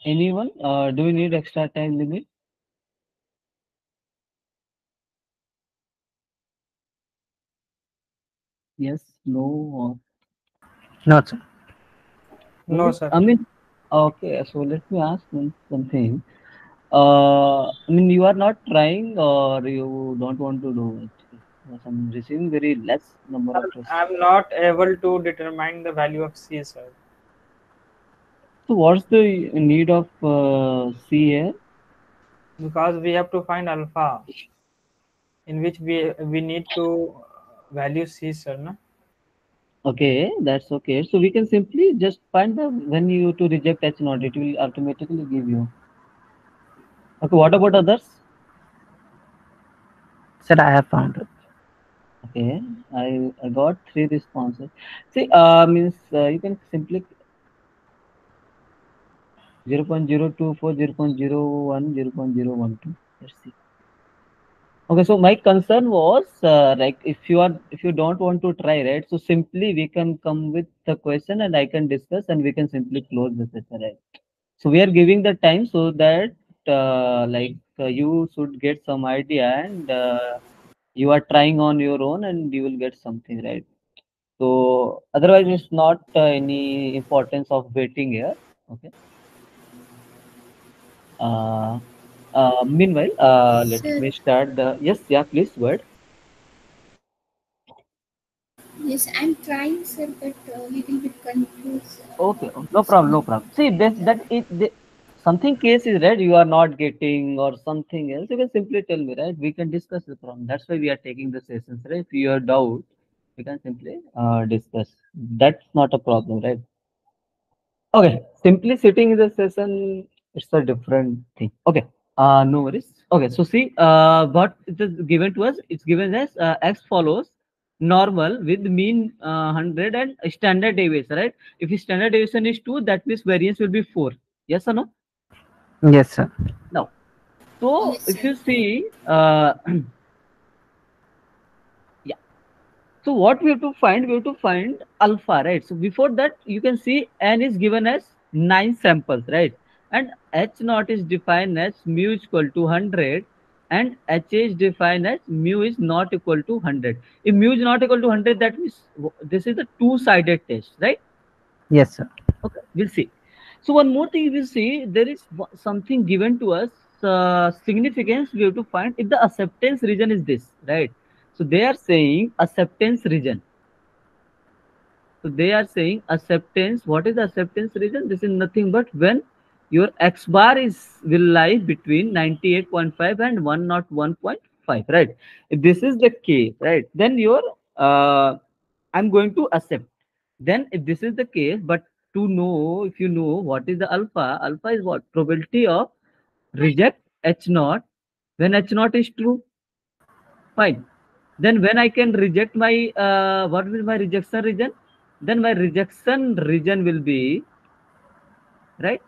Anyone? Do you need extra time limit? Yes, no, or No, sir. No, okay. sir. I mean, okay. So let me ask one something. I mean, you are not trying, or you don't want to do it. Because I'm receiving very less number of questions. I'm not able to determine the value of C, sir, So what's the need of C here? because we have to find alpha, in which we need to value C, sir. No? Okay, that's okay. So we can simply just find the when you to reject H naught, it will automatically give you. Okay, what about others? Sir, I have found it. Okay, I got three responses. See, means you can simply 0.024, 0.01, 0.012. Let's see. Okay, so my concern was like if you don't want to try, right? So simply we can come with the question and I can discuss and we can simply close the session, right? So we are giving the time so that you should get some idea and you are trying on your own and you will get something, right? So otherwise it's not any importance of waiting here. Okay. Uh, Meanwhile, let Sir, me start the yes, yeah, please go ahead. yes, I'm trying, sir, but little bit confused. Okay, no problem, no problem. See, something case is right. You are not getting or something else. You can simply tell me, right? We can discuss the problem. That's why we are taking the sessions, right? If you are doubt, we can simply discuss. That's not a problem, right? Okay, simply sitting in the session, it's a different thing. Okay, no worries. Okay, so see, what it is given to us, it's given as as follows: normal with mean 100 and standard deviation, right? If standard deviation is 2, that means variance will be 4. Yes or no? Yes, sir. Now, so Yes, if sir. you see, yeah. So what we have to find? We have to find alpha, right? So before that, you can see n is given as 9 samples, right? And h naught is defined as mu is equal to 100 and h is defined as mu is not equal to 100. If mu is not equal to 100, that means this is a two-sided test, right? Yes, sir. Okay, we'll see. So one more thing we'll see, there is something given to us, significance we have to find if the acceptance region is this, right? So they are saying acceptance region. So they are saying acceptance. What is the acceptance region? This is nothing but when your X bar is will lie between 98.5 and 101.5, right? If this is the case, right, then your I'm going to accept. Then if this is the case, but to know if you know what is the alpha, alpha is what? Probability of reject H naught when H naught is true. Fine. Then when I can reject my what will my rejection region? Then my rejection region will be right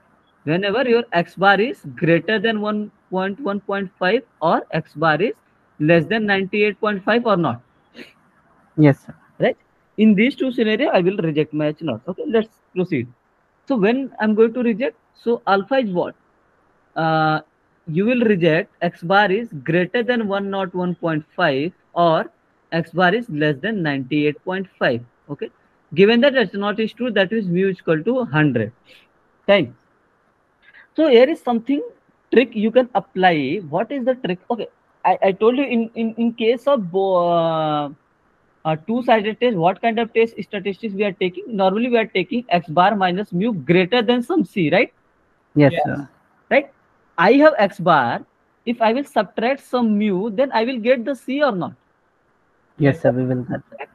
whenever your X bar is greater than 1.1.5 or X bar is less than 98.5 or not. Yes, sir. Right? In these two scenario, I will reject my H naught. Okay, let's proceed. So when I'm going to reject, so alpha is what? uh, you will reject X bar is greater than 101.5 or X bar is less than 98.5. Okay. Given that H naught is true, that is mu is equal to 100. Fine. So here is something trick you can apply. What is the trick? Okay. I told you in case of two-sided test, what kind of test statistics we are taking? Normally we are taking X bar minus mu greater than some C, right? Yes, Yes. sir. Right? I have X bar. If I will subtract some mu, then I will get the C or not. Yes, sir. We will get that.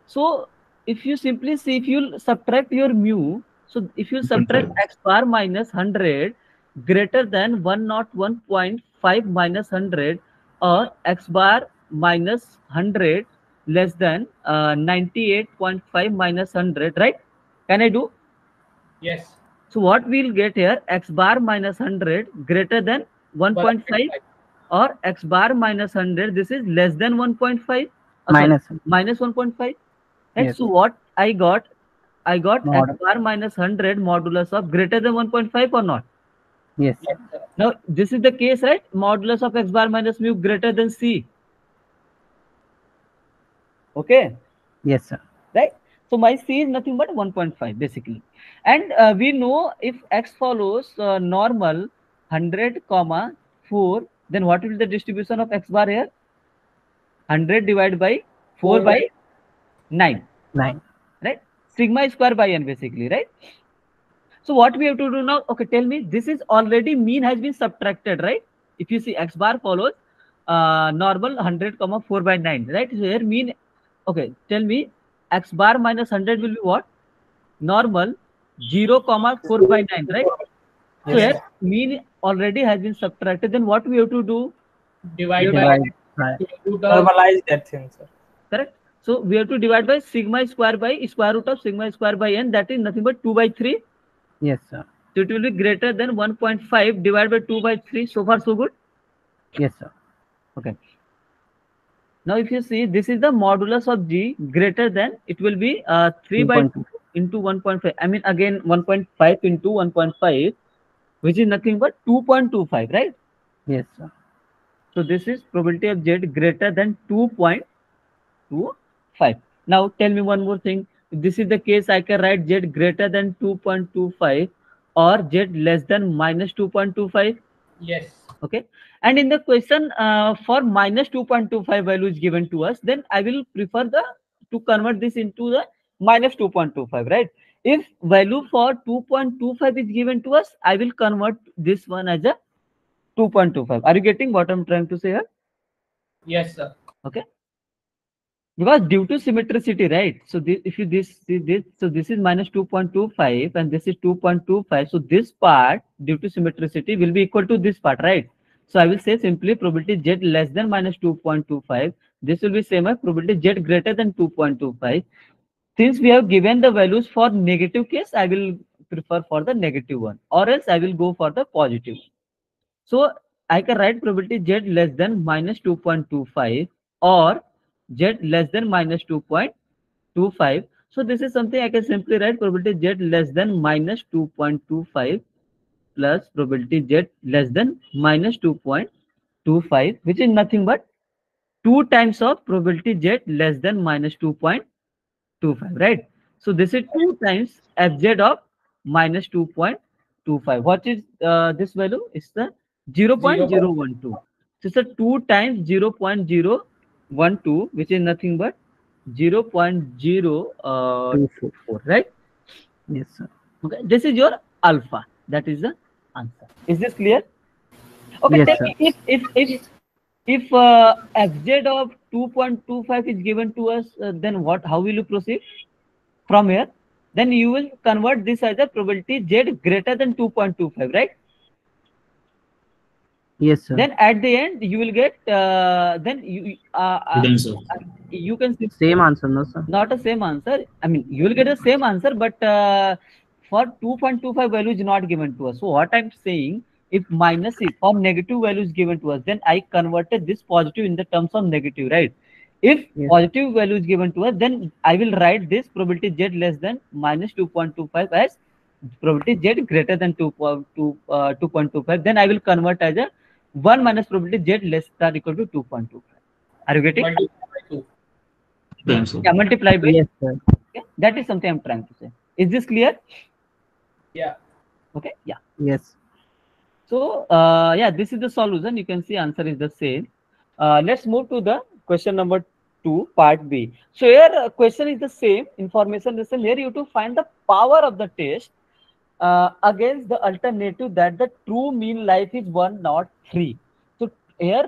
So if you simply see, if you subtract your mu, so if you subtract X bar minus 100 greater than 101.5 minus 100 or X bar minus 100 less than 98.5 minus 100, right? Can I do? Yes. So what we'll get here, X bar minus 100 greater than 1.5 or X bar minus 100, this is less than 1.5, sorry, Minus. minus 1.5, right? Yes. So what I got, I got Mod- x bar minus 100 modulus of greater than 1.5 or not? Yes. Now, this is the case, right? Modulus of x bar minus mu greater than c. Okay. Yes, sir. Right? So my c is nothing but 1.5 basically. And we know if x follows normal 100 comma 4, then what will be the distribution of x bar here? 100 divided by 4 by 9. 9. Right? Sigma square by n basically, right? So what we have to do now? Okay, tell me, this is already mean has been subtracted, right? If you see x bar follows normal 100 comma 4 by 9, right? So here mean, okay, tell me x bar minus 100 will be what? Normal 0 comma 4 by 9, right? So Yes, here mean already has been subtracted. Then what we have to do? Divide by Divide by root of normalize that thing, sir. Correct. So we have to divide by sigma square by square root of sigma square by n. That is nothing but 2 by 3. yes, sir. So it will be greater than 1.5 divided by 2 by 3. So far, so good. Yes, sir. Okay. Now, if you see, this is the modulus of g greater than, it will be 3 by 2 into 1.5. I mean, again, 1.5 into 1.5, which is nothing but 2.25, right? Yes, sir. So this is probability of z greater than 2.25. Now, tell me one more thing. If this is the case, I can write z greater than 2.25 or z less than minus 2.25. yes. Okay. And in the question for minus 2.25 value is given to us, then I will prefer to convert this into the minus 2.25, right? If value for 2.25 is given to us, I will convert this one as a 2.25. Are you getting what I'm trying to say here? Yes, sir. Okay. Because due to symmetricity, right? So this, if you see this, so this is minus 2.25 and this is 2.25. So this part due to symmetricity will be equal to this part, right? So I will say simply probability z less than minus 2.25. This will be same as probability z greater than 2.25. Since we have given the values for negative case, I will prefer for the negative one, or else I will go for the positive. So I can write probability z less than minus 2.25 or z less than minus 2.25. So this is something I can simply write probability z less than minus 2.25 plus probability z less than minus 2.25, which is nothing but 2 times of probability z less than minus 2.25, right? So this is 2 times fz of minus 2.25. What is this value? It's the 0.012. So it's a 2 times 0.012, which is nothing but 0.024, right? Yes, sir. Okay, this is your alpha. That is the answer. Is this clear? Okay, Yes, tell sir. me if fz of 2.25 is given to us, then what? How will you proceed from here? Then you will convert this as a probability z greater than 2.25, right? Yes, sir. Then at the end you will get then Then, sir. you can see Same answer, no, sir. not a same answer. I mean, you will get the same answer, but for 2.25 value is not given to us. So what I'm saying, if minus is or negative value is given to us, then I converted this positive in the terms of negative, right? If Yes. positive value is given to us, then I will write this probability z less than minus 2.25 as probability z greater than 2.25. Then I will convert as a 1 minus probability z less than equal to 2.25. Are you getting? Multiply by 2. Then, sir. Yeah, multiply by. Yes, sir. Okay, that is something I'm trying to say. Is this clear? Yeah. Okay, yeah. Yes. So, yeah, this is the solution. You can see answer is the same. Let's move to the question number 2, part B. So here question is the same, information the same. Here you have to find the power of the test against the alternative that the true mean life is 1, not 3. So here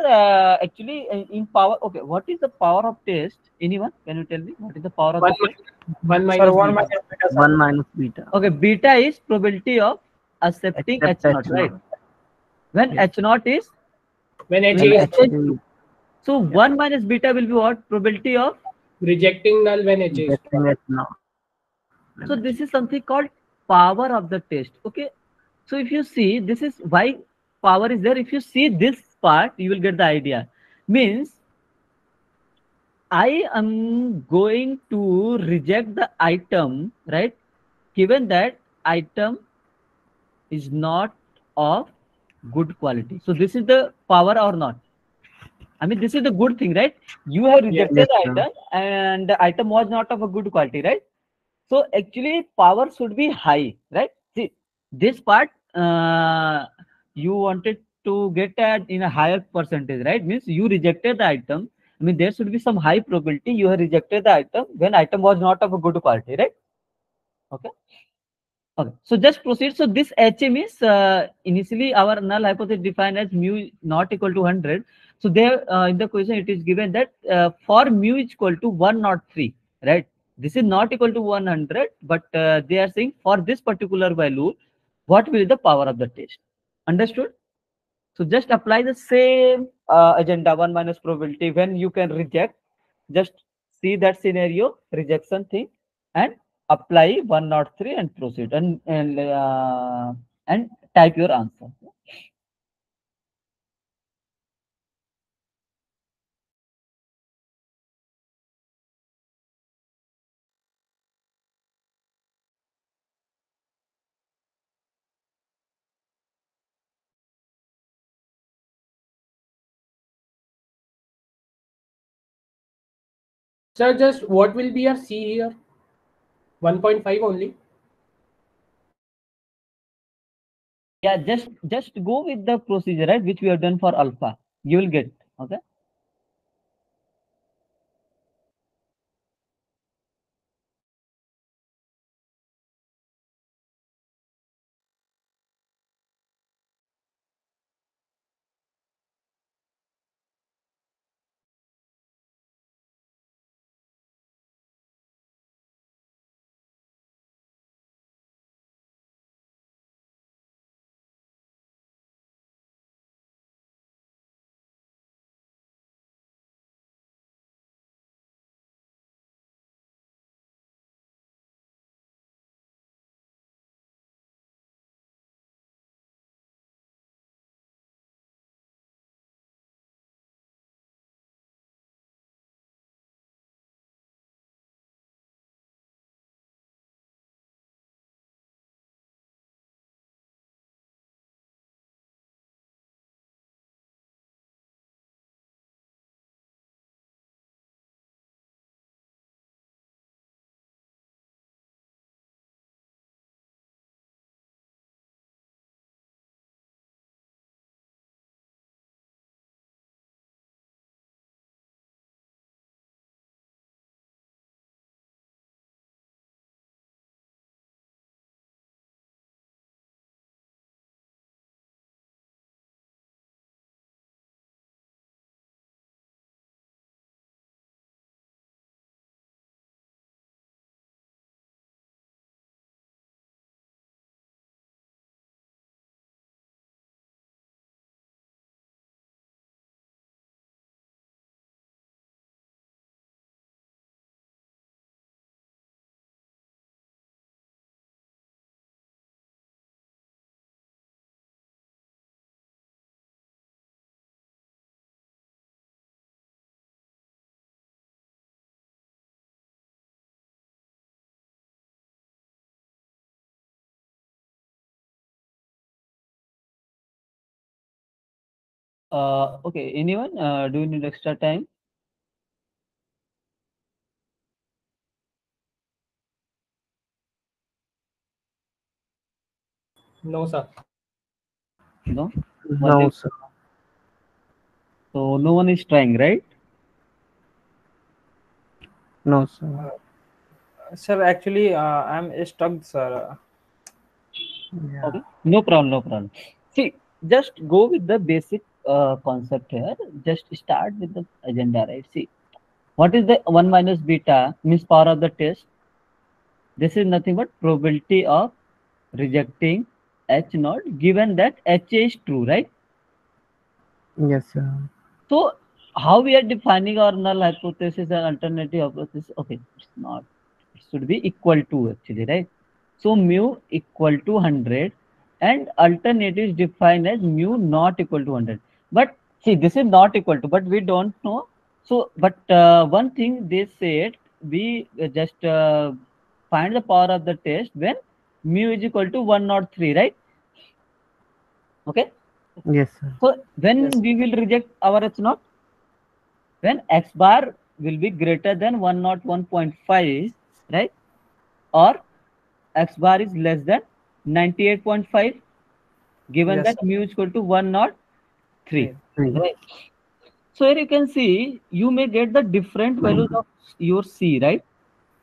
actually in power, okay, what is the power of test? Anyone? Can you tell me what is the power of the test? 1 minus Sir, 1 beta. minus beta, sir. 1 minus beta. Okay, beta is probability of accepting Except H0, H0. right? When Yes. H0 is, When H when is H is, so 1 minus beta will be what? Probability of, rejecting null when H is. Rejecting H0. so this is something called power of the test. Okay, so if you see, this is why power is there. If you see this part, you will get the idea. Means I am going to reject the item, right? given that item is not of good quality. So this is the power or not? I mean, this is the good thing, right? You have rejected Yes, the sir. item and the item was not of a good quality, right? So actually power should be high, right? See, this part you wanted to get at in a higher percentage, right? Means you rejected the item. I mean, there should be some high probability you have rejected the item when item was not of a good quality, right? Okay. Okay, so just proceed. So this HM is initially our null hypothesis defined as mu not equal to 100. So there in the question it is given that for mu is equal to 103, right? This is not equal to 100, but they are saying for this particular value, what will be the power of the test? Understood? So just apply the same agenda 1 minus probability when you can reject. Just see that scenario rejection thing and apply 103 and proceed and type your answer. Sir, just what will be your C here? 1.5 only. Yeah, just go with the procedure, right, which we have done for alpha. You will get. Okay. Okay. Anyone? Do you need extra time? No, sir. No. No, sir. So no one is trying, right? No, sir. Sir, actually, I'm stuck, sir. Yeah. Okay. No problem. No problem. See, just go with the basic concept here. Just start with the agenda, right? See, what is the 1 minus beta means power of the test? This is nothing but probability of rejecting H naught given that H is true, right? Yes, sir. So how we are defining our null hypothesis and alternative hypothesis? Okay, it's not. It should be equal to actually, right? So mu equal to 100 and alternative is defined as mu not equal to 100. But see, this is not equal to, but we don't know. So, but one thing they said, we just find the power of the test when mu is equal to 103, right? Okay. Yes, sir. So when Yes. we will reject our H naught? When x bar will be greater than 101.5, right? Or x bar is less than 98.5, given Yes, that sir. mu is equal to 103. Three. Right. So here you can see you may get the different values of your C, right?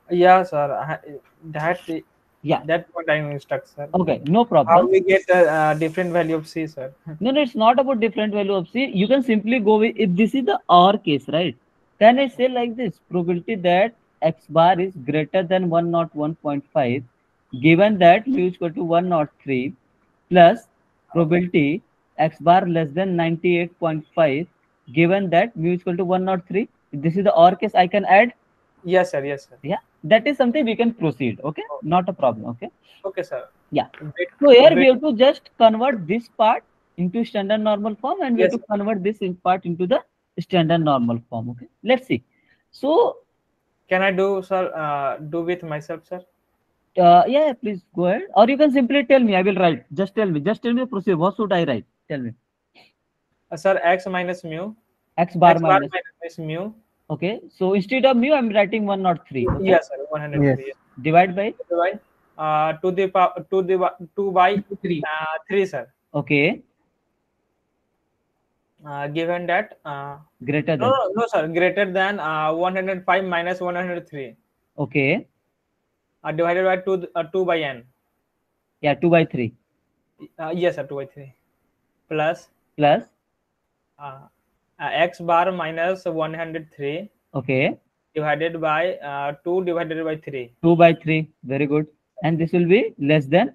Yeah, sir. That Yeah. that point I'm stuck, sir. Okay, no How problem. we get a different value of C, sir? No, it's not about different value of C. You can simply go with, if this is the OR case, right? Then I say like this, probability that x bar is greater than 101.5, given that mu is equal to 103, plus probability x bar less than 98.5, given that mu is equal to 103. If this is the OR case, I can add. Yes, sir. Yes, sir. Yeah, that is something we can proceed. Okay, not a problem. Okay. Okay, sir. Yeah. Wait, So here we wait. have to just convert this part into standard normal form, and we have Yes. to convert this in part into the standard normal form. Okay. Let's see. So Can I do, sir? Do with myself, sir? yeah, please go ahead. Or you can simply tell me. I will write. Just tell me. Just tell me the procedure. What should I write? Tell me. Sir, x minus mu. X bar X bar minus. minus mu. Okay. So instead of mu, I'm writing 103. Okay. Yes, sir. 103. Yes. Divide by. Divide. To the power 2 by 3. 3, sir. Okay. Given that Greater no, than. no, no, sir. Greater than 105 minus 103. Okay. Divided by 2 by n. Yeah, 2 by 3. Yes, sir. 2 by 3. Plus Plus. X bar minus 103. Okay. Divided by 2 divided by 3. 2 by 3. Very good. And this will be less than.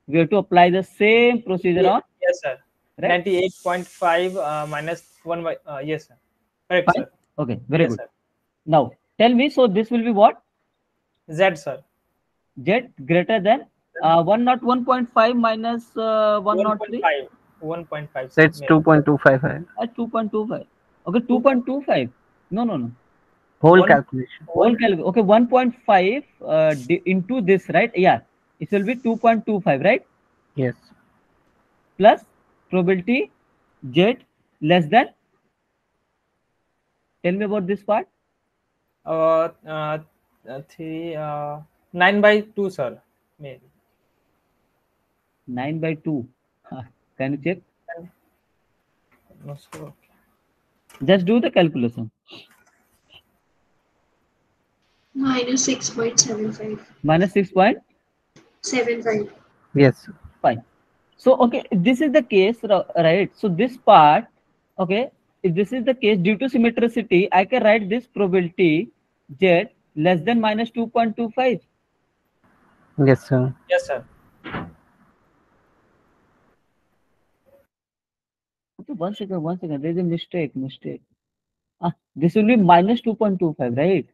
We have to apply the same procedure on. Yes, sir. Right? 98.5 minus 1 by. Yes, sir. Correct, Fine. sir. Okay. Very Yes, good. sir. Now tell me. So this will be what? Z, sir. Z greater than 101.5 minus 103. 1.5. So it's 2.255. 2.25. Okay. 2.25. No. Whole One- calculation. Whole okay. 1.5 into this, right? Yeah. It will be 2.25, right? Yes. Plus probability Z less than. Tell me about this part. 9 by 2, sir. Maybe. 9 by 2. Can you check? No, sir. Just do the calculation. Minus 6.75. Minus 6.75. 75. Yes. Fine. So, okay, this is the case, right? So, this part, okay, if this is the case, due to symmetricity, I can write this probability Z less than minus 2.25. Yes, sir. Yes, sir. Okay, one second. There is a mistake. This will be minus 2.25, right?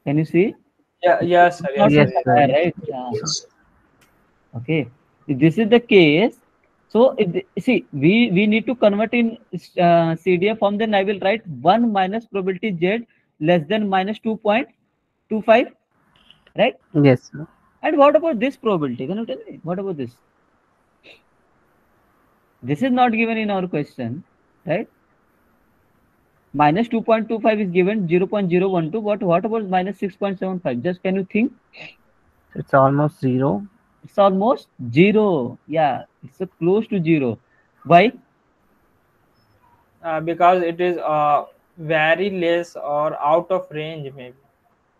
Can you see? Yeah, yes, sir. Yes, Yes, sir. sir. Right? Yes. Okay. If this is the case, so see, we need to convert in CDF form. Then I will write 1 minus probability Z less than minus 2.25, right? Yes, sir. And what about this probability? Can you tell me? What about this? This is not given in our question, right? Minus 2.25 is given 0.012. What about minus 6.75? Just can you think? It's almost 0. It's almost 0. Yeah, it's close to 0. Why? Because it is very less or out of range, maybe.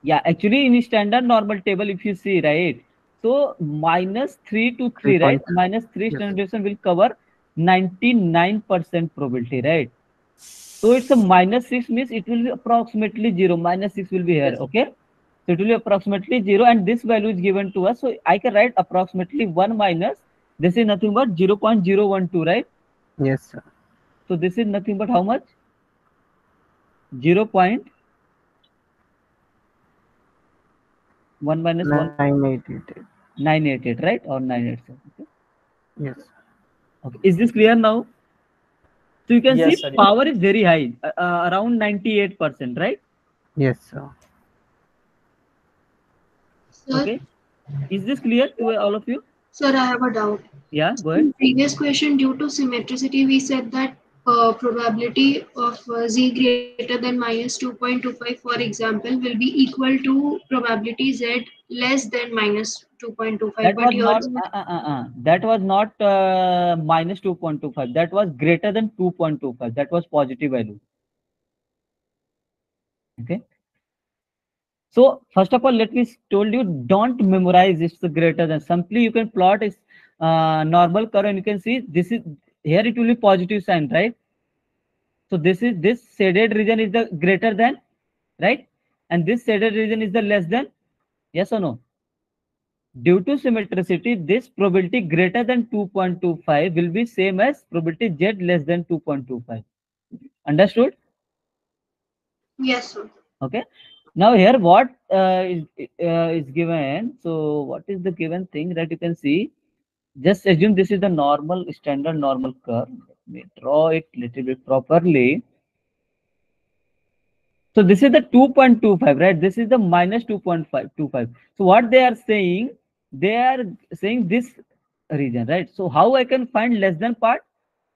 Yeah, actually in standard normal table, if you see, right? So minus 3 to 3, right? 3.3. Minus 3 Yes. standard deviation will cover 99% probability, right? So it's a minus 6 means it will be approximately 0. Minus 6 will be here, Yes. okay? So it will be approximately 0, and this value is given to us. So I can write approximately 1 minus. This is nothing but 0.012, right? Yes, sir. So this is nothing but how much? 0.1 minus 1. 988. 988, right? Or 987. Okay. Yes. Okay. Is this clear now? So you can Yes, see sir. power is very high, around 98%, right? Yes, sir. Sir, Okay. Is this clear to all of you? Sir, I have a doubt. Yeah, go ahead. In previous question, due to symmetricity, we said that probability of z greater than minus 2.25, for example, will be equal to probability z less than minus 2.25. That But was here not you that was not minus 2.25. That was greater than 2.25. That was positive value. Okay. So first of all, let me told you, don't memorize it's the greater than. Simply you can plot is normal curve and you can see this is here it will be positive sign, right? So this shaded region is the greater than, right? And this shaded region is the less than. Yes or no? Due to symmetricity, this probability greater than 2.25 will be same as probability z less than 2.25. Understood? yes, sir. Okay. Now here what is given. So what is the given thing that you can see? Just assume this is the normal standard normal curve. Let me draw it little bit properly. So this is the 2.25, right? This is the minus 2.525. So what they are saying this region, right? So how I can find less than part?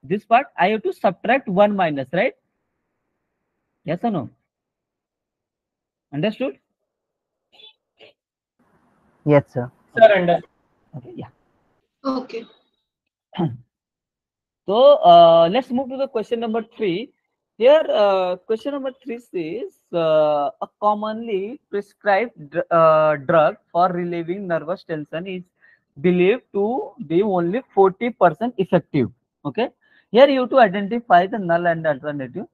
This part I have to subtract 1 minus, right? Yes or no? Understood? Yes, sir. Sir, understood. Okay, yeah. Okay. So let's move to the question number 3. Here, question number 3 says a commonly prescribed drug for relieving nervous tension is believed to be only 40% effective. Okay. Here you have to identify the null and alternative.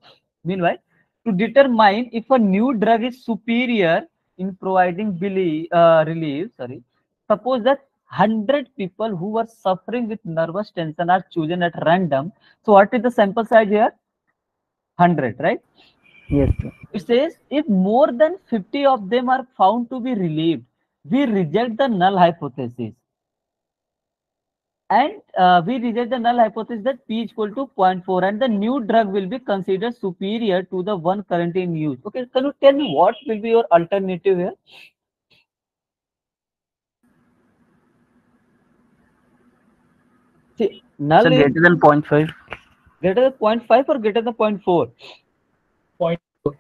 Meanwhile, to determine if a new drug is superior in providing relief, suppose that 100 people who were suffering with nervous tension are chosen at random. So what is the sample size here? 100, right? Yes, sir. It says if more than 50 of them are found to be relieved, we reject the null hypothesis. And we reject the null hypothesis that P is equal to 0.4 and the new drug will be considered superior to the one currently in use. Okay, can you tell me what will be your alternative here? See, null So is greater than 0.5. greater than 0.5 or greater than 0.4? 0.4.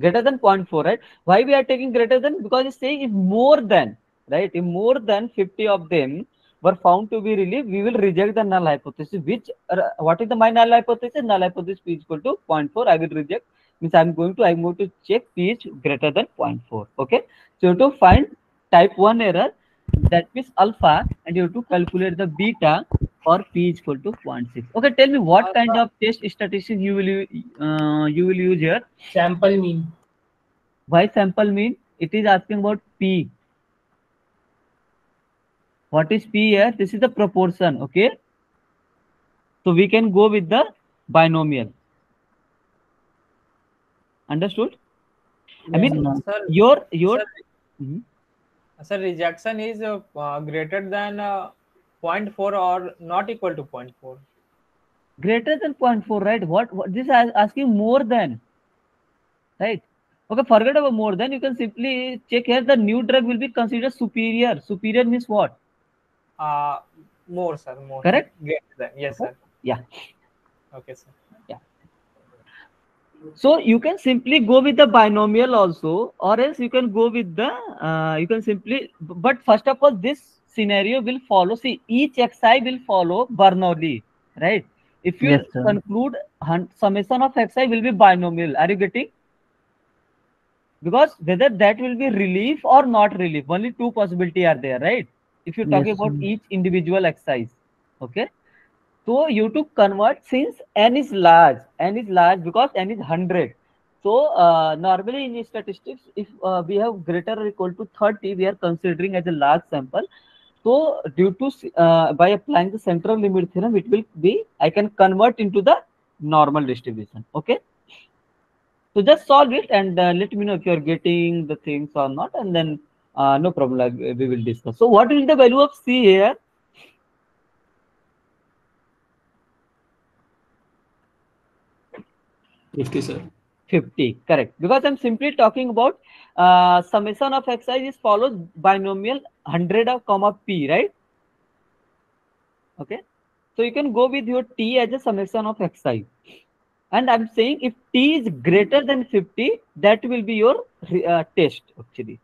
Greater than 0.4, right? Why we are taking greater than? Because it's saying if more than, right? If more than 50 of them were found to be relieved, we will reject the null hypothesis. Which what is the my null hypothesis? Null hypothesis P is equal to 0.4. I will reject. Means I'm going to check P is greater than 0.4. Okay. So you have to find type 1 error, that means alpha, and you have to calculate the beta for P is equal to 0.6. Okay, tell me what kind of test statistics you will use here? Sample mean. Why sample mean? It is asking about P. What is P here? This is the proportion. Okay. So we can go with the binomial. Understood? I mean, sir, your sir, Mhm. sir, rejection is greater than 0.4 or not equal to 0.4. Greater than 0.4, right? What this is asking more than, right? Okay, forget about more than. You can simply check here. The new drug will be considered superior. Superior means what? More, sir, more. Correct? Greater than. Yes, Okay. sir. Yeah. Okay, sir. Yeah. So you can simply go with the binomial also, or else you can go with the you can simply. But first of all, this scenario will follow. See, each xi will follow Bernoulli, right? If you Yes, sir. conclude summation of xi will be binomial. Are you getting? Because whether that will be relief or not relief, only two possibility are there, right? If you're talking Yes, about sir. each individual exercise, okay. So you to convert, since n is large because n is 100. So normally in statistics, if we have greater or equal to 30, we are considering as a large sample. So due to by applying the central limit theorem, it will be, I can convert into the normal distribution. Okay. So just solve it and let me know if you are getting the things or not, and then no problem. We will discuss. So what is the value of C here? 50, sir. 50, correct. Because I'm simply talking about summation of xi is follows binomial 100 of comma p, right? Okay. So you can go with your t as a summation of xi. And I'm saying if t is greater than 50, that will be your test actually.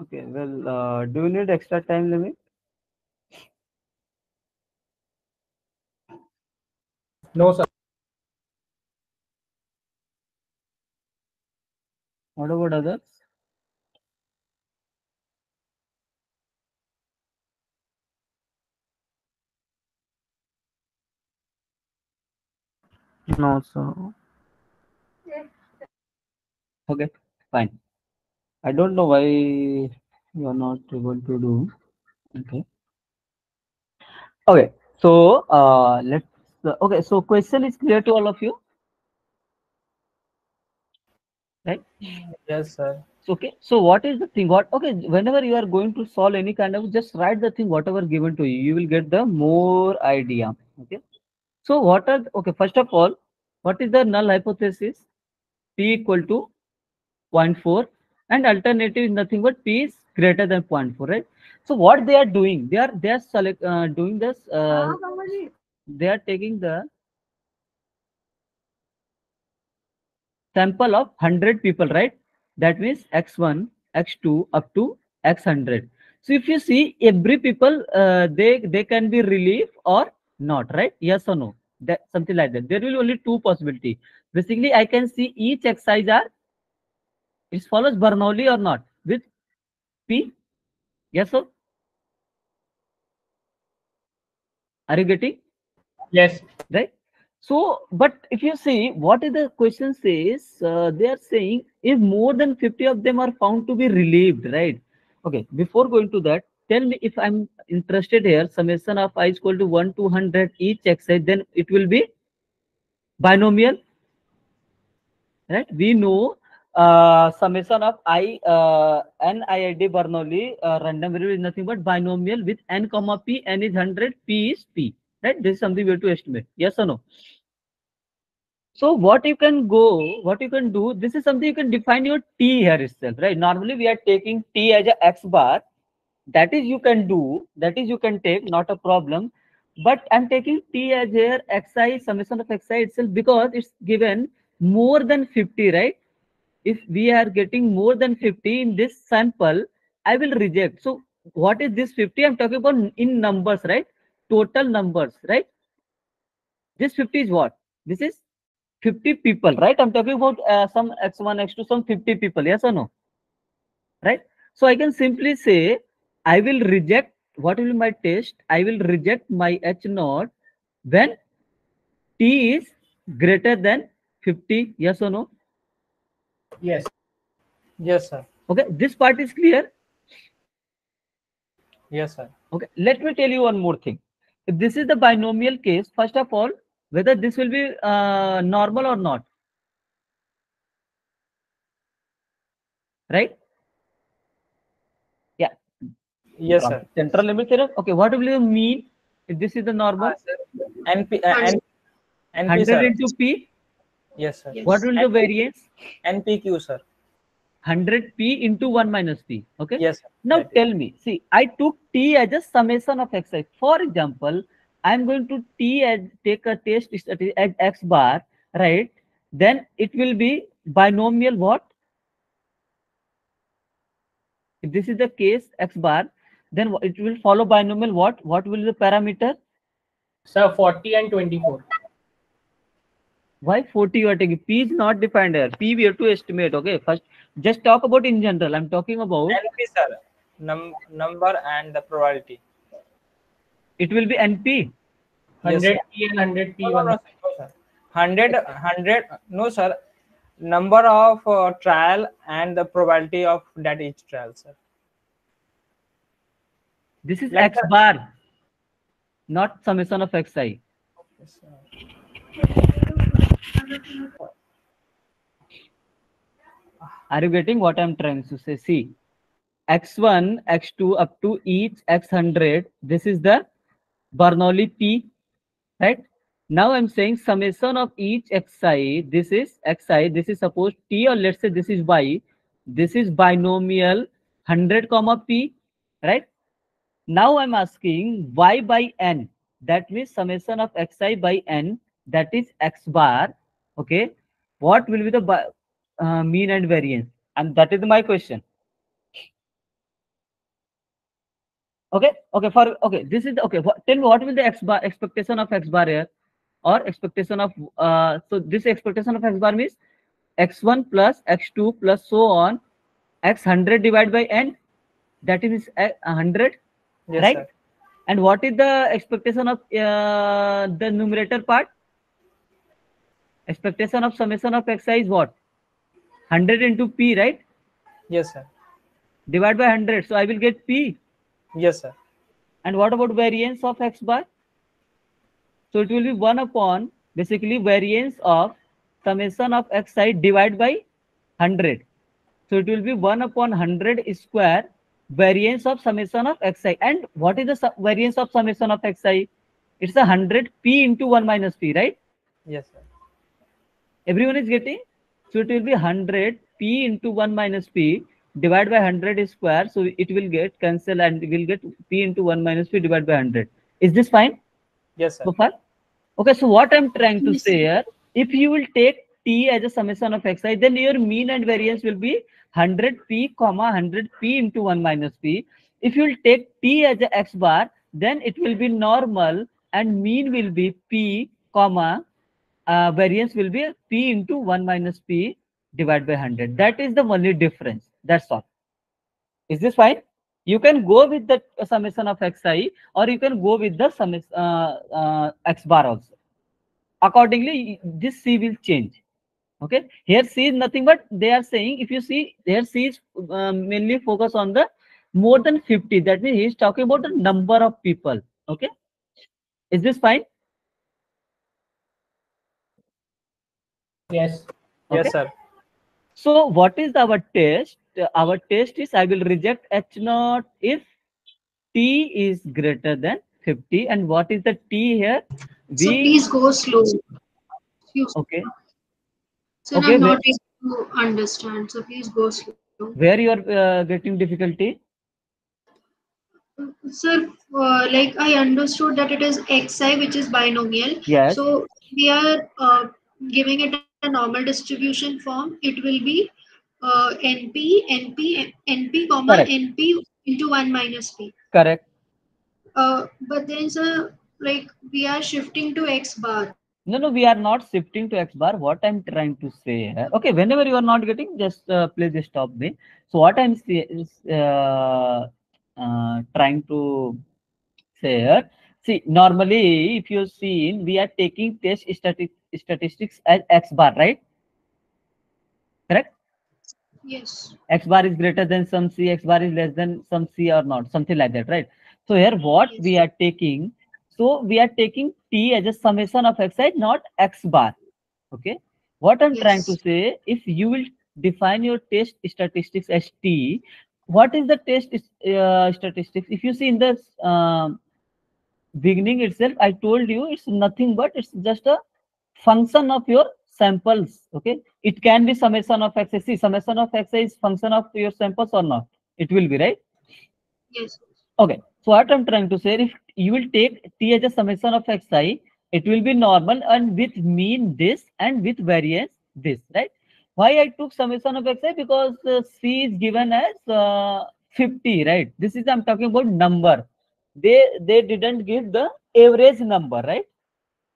Okay, well, do you need extra time limit? No, sir. What about others? No, sir. Okay, fine. I don't know why you are not able to do. Okay. Okay. So let's. Okay. So question is clear to all of you, right? Yes, sir. Okay. So what is the thing? What? Okay. Whenever you are going to solve any kind of, just write the thing whatever given to you. You will get the more idea. Okay. So what are? Okay. First of all, what is the null hypothesis? P equal to zero point 0.4, and alternative is nothing but p is greater than 0.4, right? So what they are doing, they are doing this, they are taking the sample of 100 people, right? That means x1 x2 up to x100. So if you see every people, they can be relief or not, right? Yes or no, that something like that. There will only two possibility. Basically I can see each exercise are, it follows Bernoulli or not with p. Yes or? Are you getting? Yes. Right? So but if you see what is the question says, they are saying if more than 50 of them are found to be relieved, right? Okay, before going to that, tell me, if I'm interested here, summation of I is equal to 1 to 100 each exercise, then it will be binomial, right? We know summation of I, NIID Bernoulli random variable is nothing but binomial with n comma p. N is 100, p is p, right? This is something we have to estimate. Yes or no? So what you can do, this is something you can define your t here itself, right? Normally we are taking t as a x bar. That is you can do, that is you can take, not a problem. But I'm taking t as here xi, summation of xi itself, because it's given more than 50, right? If we are getting more than 50 in this sample, I will reject. So what is this 50? I'm talking about in numbers, right? Total numbers, right? This 50 is what? This is 50 people, right? I'm talking about some x1, x2, some 50 people, yes or no? Right? So I can simply say, I will reject, what will be my test? I will reject my h naught when t is greater than 50, yes or no? Yes. Yes, sir. Okay, this part is clear. Yes, sir. Okay, let me tell you one more thing. If this is the binomial case, first of all, whether this will be normal or not, right? Yeah. Yes, sir. Central limit theorem. Okay, what will you mean if this is the normal? Sir, NP, NP, 100 sir. into P. Yes, sir. What will the variance? NPQ, sir. 100P into 1 minus P. Okay. Yes, sir. Now That is. tell me, see, I took T as a summation of xi. For example, I'm going to T as take a test as x bar, right? Then it will be binomial what? If this is the case x bar, then it will follow binomial what? What will be the parameter? Sir, 40 and 24. Why 40 you are taking? P is not defined here. P we have to estimate. Okay, first just talk about in general. I'm talking about NP, sir. Number and the probability. it will be NP. Yes, sir. 100p and 100p. No, no, sir. 100, no, sir. Number of trial and the probability of that each trial, sir. This is Like x bar, not summation of xi. Yes, sir. Are you getting what I'm trying to say? See, x1, x2 up to each x100. This is the Bernoulli P, right? Now I'm saying summation of each xi. This is xi. This is suppose t, or let's say this is y. This is binomial 100 comma p, right? Now I'm asking y by n. That means summation of xi by n. That is x bar. Okay. What will be the mean and variance? And that is my question. Okay. Okay. For okay, this is okay. Tell me what will the x bar expectation of x bar here, or expectation of so this expectation of x bar means x1 plus x2 plus so on x100 divided by n. That is 100, Yes, right? sir. And what is the expectation of the numerator part? Expectation of summation of xi is what? 100 into p, right? Yes, sir. Divide by 100. So I will get p. Yes, sir. And what about variance of x bar? So it will be 1 upon basically variance of summation of xi divided by 100. So it will be 1 upon 100 square variance of summation of xi. And what is the variance of summation of xi? It's 100 p into 1 minus p, right? Yes, sir. Everyone is getting? So it will be 100 p into 1 minus p divided by 100 square. So it will get cancel and we will get p into 1 minus p divided by 100. Is this fine? Yes, sir. So far? Okay, so what I'm trying to say here, if you will take t as a summation of xi, then your mean and variance will be 100p comma 100p into 1 minus p. If you will take t as a x bar, then it will be normal and mean will be p comma variance will be p into 1 minus p divided by 100. That is the only difference. That's all. Is this fine? You can go with the summation of xi, or you can go with the summation x bar also. Accordingly, this c will change. Okay. Here c is nothing but they are saying, if you see here c is mainly focus on the more than 50. That means he is talking about the number of people. Okay. Is this fine? Yes. Okay. Yes, sir. So what is our test? Our test is I will reject h naught if t is greater than 50. And what is the t here? So please go slow. Excuse me. Okay. Sir, Okay. I'm not able to understand. So please go slow. Where you are getting difficulty? Sir, like I understood that it is xi which is binomial. Yes. So we are giving it a normal distribution form. It will be np comma Correct. np into 1 minus p. Correct. But then sir, like we are shifting to x bar. No, we are not shifting to X bar. What I'm trying to say here, okay, whenever you are not getting, just please stop me. So what I'm trying to say here, see, normally, if you see, we are taking test statistics as X bar, right? Correct? Yes. X bar is greater than some C, X bar is less than some C or not, something like that, right? So here, what Yes. we are taking, so we are taking T as a summation of Xi, not X bar. Okay, what I'm trying to Yes. say, if you will define your test statistics as T, what is the test statistics? If you see in the beginning itself, I told you it's nothing but it's just a function of your samples. Okay, it can be summation of Xi. See, summation of Xi is function of your samples or not? It will be, right? Yes. Okay, so what I'm trying to say, if you will take T as a summation of Xi, it will be normal and with mean this and with variance this, right? Why I took summation of Xi? Because C is given as 50, right? This is, I'm talking about number. They didn't give the average number, right?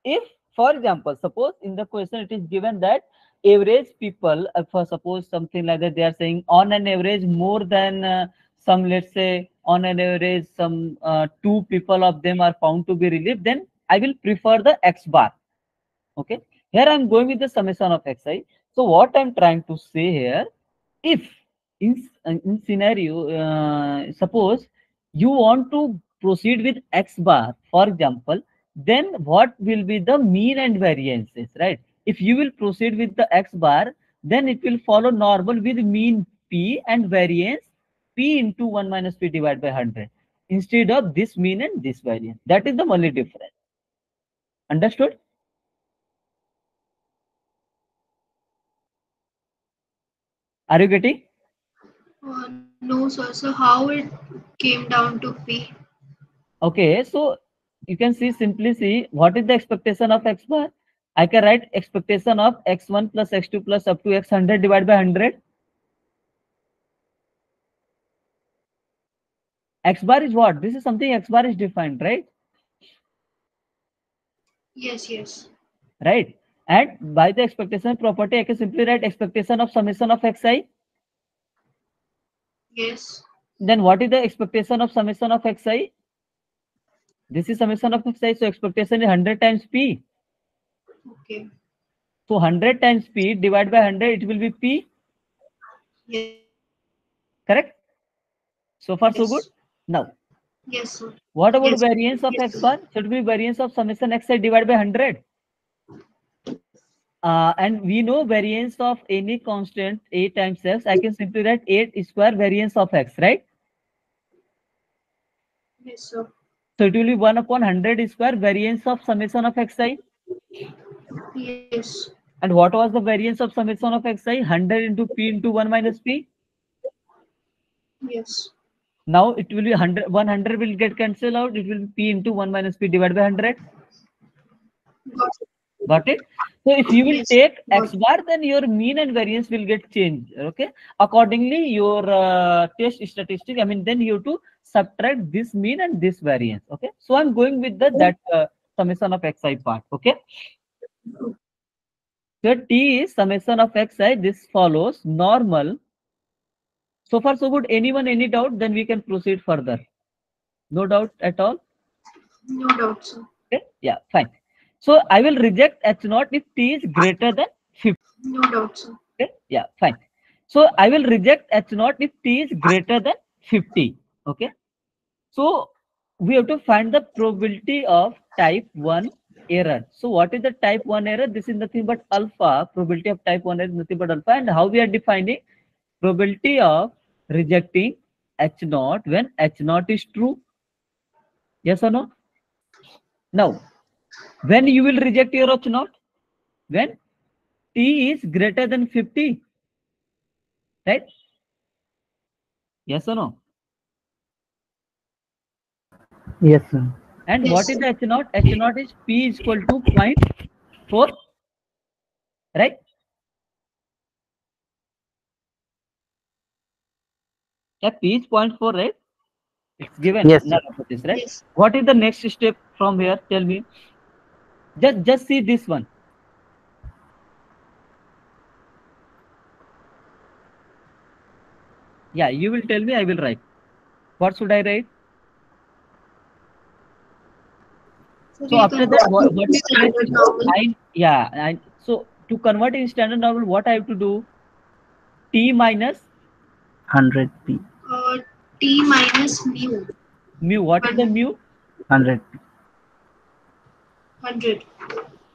If, for example, suppose in the question it is given that average people, for suppose something like that, they are saying on an average more than some, let's say on an average some two people of them are found to be relieved, then I will prefer the X bar. Okay, here I'm going with the summation of Xi. So what I'm trying to say here, if in scenario, suppose you want to proceed with X bar, for example, then what will be the mean and variances, right? If you will proceed with the X bar, then it will follow normal with mean P and variance P into 1 minus P divided by 100 instead of this mean and this variance. That is the only difference. Understood? Are you getting? No, sir. So how it came down to P? Okay, so you can see, simply see what is the expectation of X bar. I can write expectation of X1 plus X2 plus up to X100 divided by 100. X bar is what? This is something X bar is defined, right? Yes. Yes. Right. And by the expectation property, I can simply write expectation of summation of Xi. Yes. Then what is the expectation of summation of Xi? This is summation of Xi, so expectation is 100 times P. Okay. So 100 times P divided by 100, it will be P. Yes. Correct? So far, so good. Yes. Now, Yes, sir. what about Yes. variance of X bar? Should be variance of summation Xi divided by 100. And we know variance of any constant A times X. I can simply write 8 square variance of X, right? Yes, sir. So it will be 1 upon 100 square variance of summation of Xi. Yes. And what was the variance of summation of Xi? 100 into P into 1 minus P. Yes. Now it will be 100, 100 will get cancelled out. It will be P into 1 minus P divided by 100. Got it. Got it? So if you will Yes. take Got X bar, then your mean and variance will get changed. Okay. Accordingly, your test statistic, I mean, then you have to subtract this mean and this variance. Okay. So I'm going with the that summation of Xi part. Okay. So T is summation of Xi. This follows normal. So far, so good. Anyone, any doubt? Then we can proceed further. No doubt at all. No doubt, sir. Okay. Yeah, fine. So I will reject H naught if T is greater than 50. No doubt, sir. Okay. Yeah, fine. So I will reject H naught if T is greater than 50. Okay. So we have to find the probability of type 1 error. So what is the type 1 error? This is nothing but alpha. Probability of type 1 error is nothing but alpha. And how we are defining? Probability of rejecting H naught when H naught is true. Yes or no? Now, when you will reject your H naught? When T is greater than 50. Right? Yes or no? Yes, sir. And Yes, what is sir. the H naught? H naught is P is equal to 0.4, right? Yeah, P is 0.4, right? It's given Yes, in sir. our hypothesis, right? Yes. What is the next step from here? Tell me. Just see this one. Yeah, you will tell me, I will write. What should I write? So after that, what is the next step? So to convert in standard normal, what I have to do? T minus 100p. T minus mu. Mu. What is the mu? 100p 100.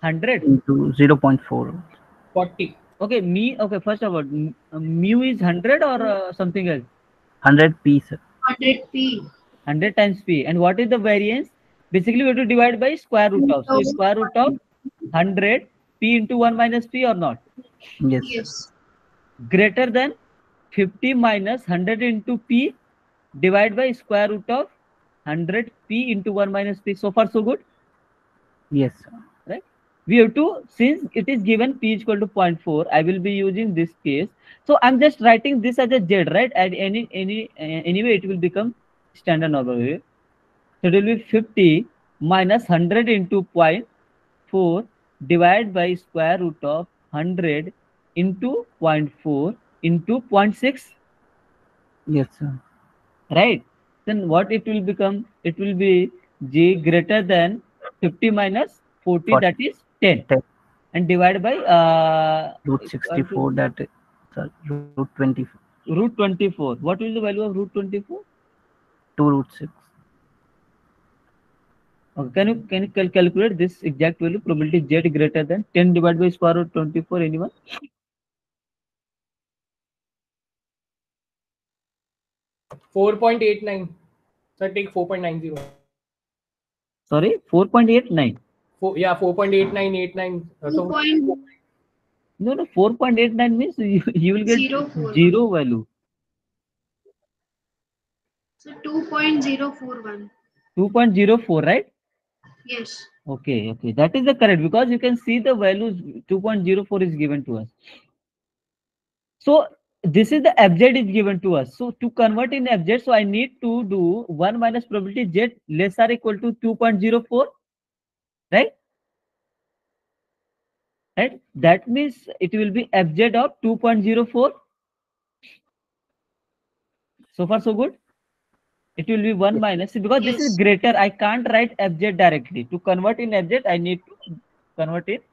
100 into 0.4. 40. Okay, okay. First of all, mu is 100 or something else? 100p, sir. 100p. 100 times p. And what is the variance? Basically, we have to divide by square root of. So square root of 100 p into 1 minus p or not? Yes. Yes. Greater than 50 minus 100 into p, divide by square root of 100 p into 1 minus p. So far, so good? Yes, sir. Right? We have to, since it is given p is equal to 0.4, I will be using this case. So I'm just writing this as a z, right? And anyway, it will become standard normal wave. So it will be 50 minus 100 into 0.4 divided by square root of 100 into 0.4 into 0.6. Yes, sir. Right? Then what it will become? It will be g greater than 50 minus 40, that is 10. 10. And divided by Root 64, that is, sir, root 24. root 24. What is the value of root 24? 2 root 6. Okay, can you calculate this exact value? Probability z greater than 10 divided by square root 24. Anyone? $4.89. So take 4.90. Sorry, 4.89. Yeah, 4.8989. So 2.041. No, 4.89 means you will get zero value. So 2.041. 2.04, right? Yes. Okay, that is the correct, because you can see the values 2.04 is given to us. So this is the fz is given to us. So to convert in fz, so I need to do 1 minus probability z less or equal to 2.04, right? Right? That means it will be fz of 2.04. So far, so good. It will be 1 minus, because this is greater. I can't write fz directly. To convert in fz, I need to convert it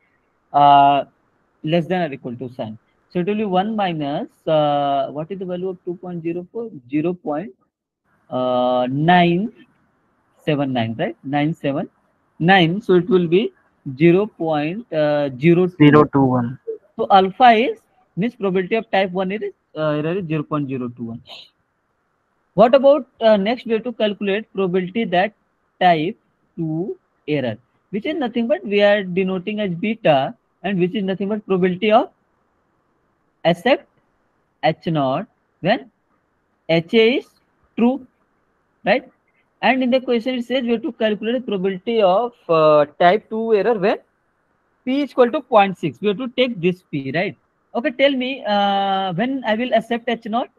less than or equal to sign. So it will be 1 minus, what is the value of 2.04? 0.979, right? 979. So it will be 0.02. 021. So alpha is, means probability of type 1 error is 0.021. What about next we have to calculate probability that type 2 error, which is nothing but we are denoting as beta, and which is nothing but probability of accept H naught when HA is true, right? And in the question it says we have to calculate the probability of type 2 error when P is equal to 0.6. We have to take this P, right? Okay, tell me when I will accept H naught?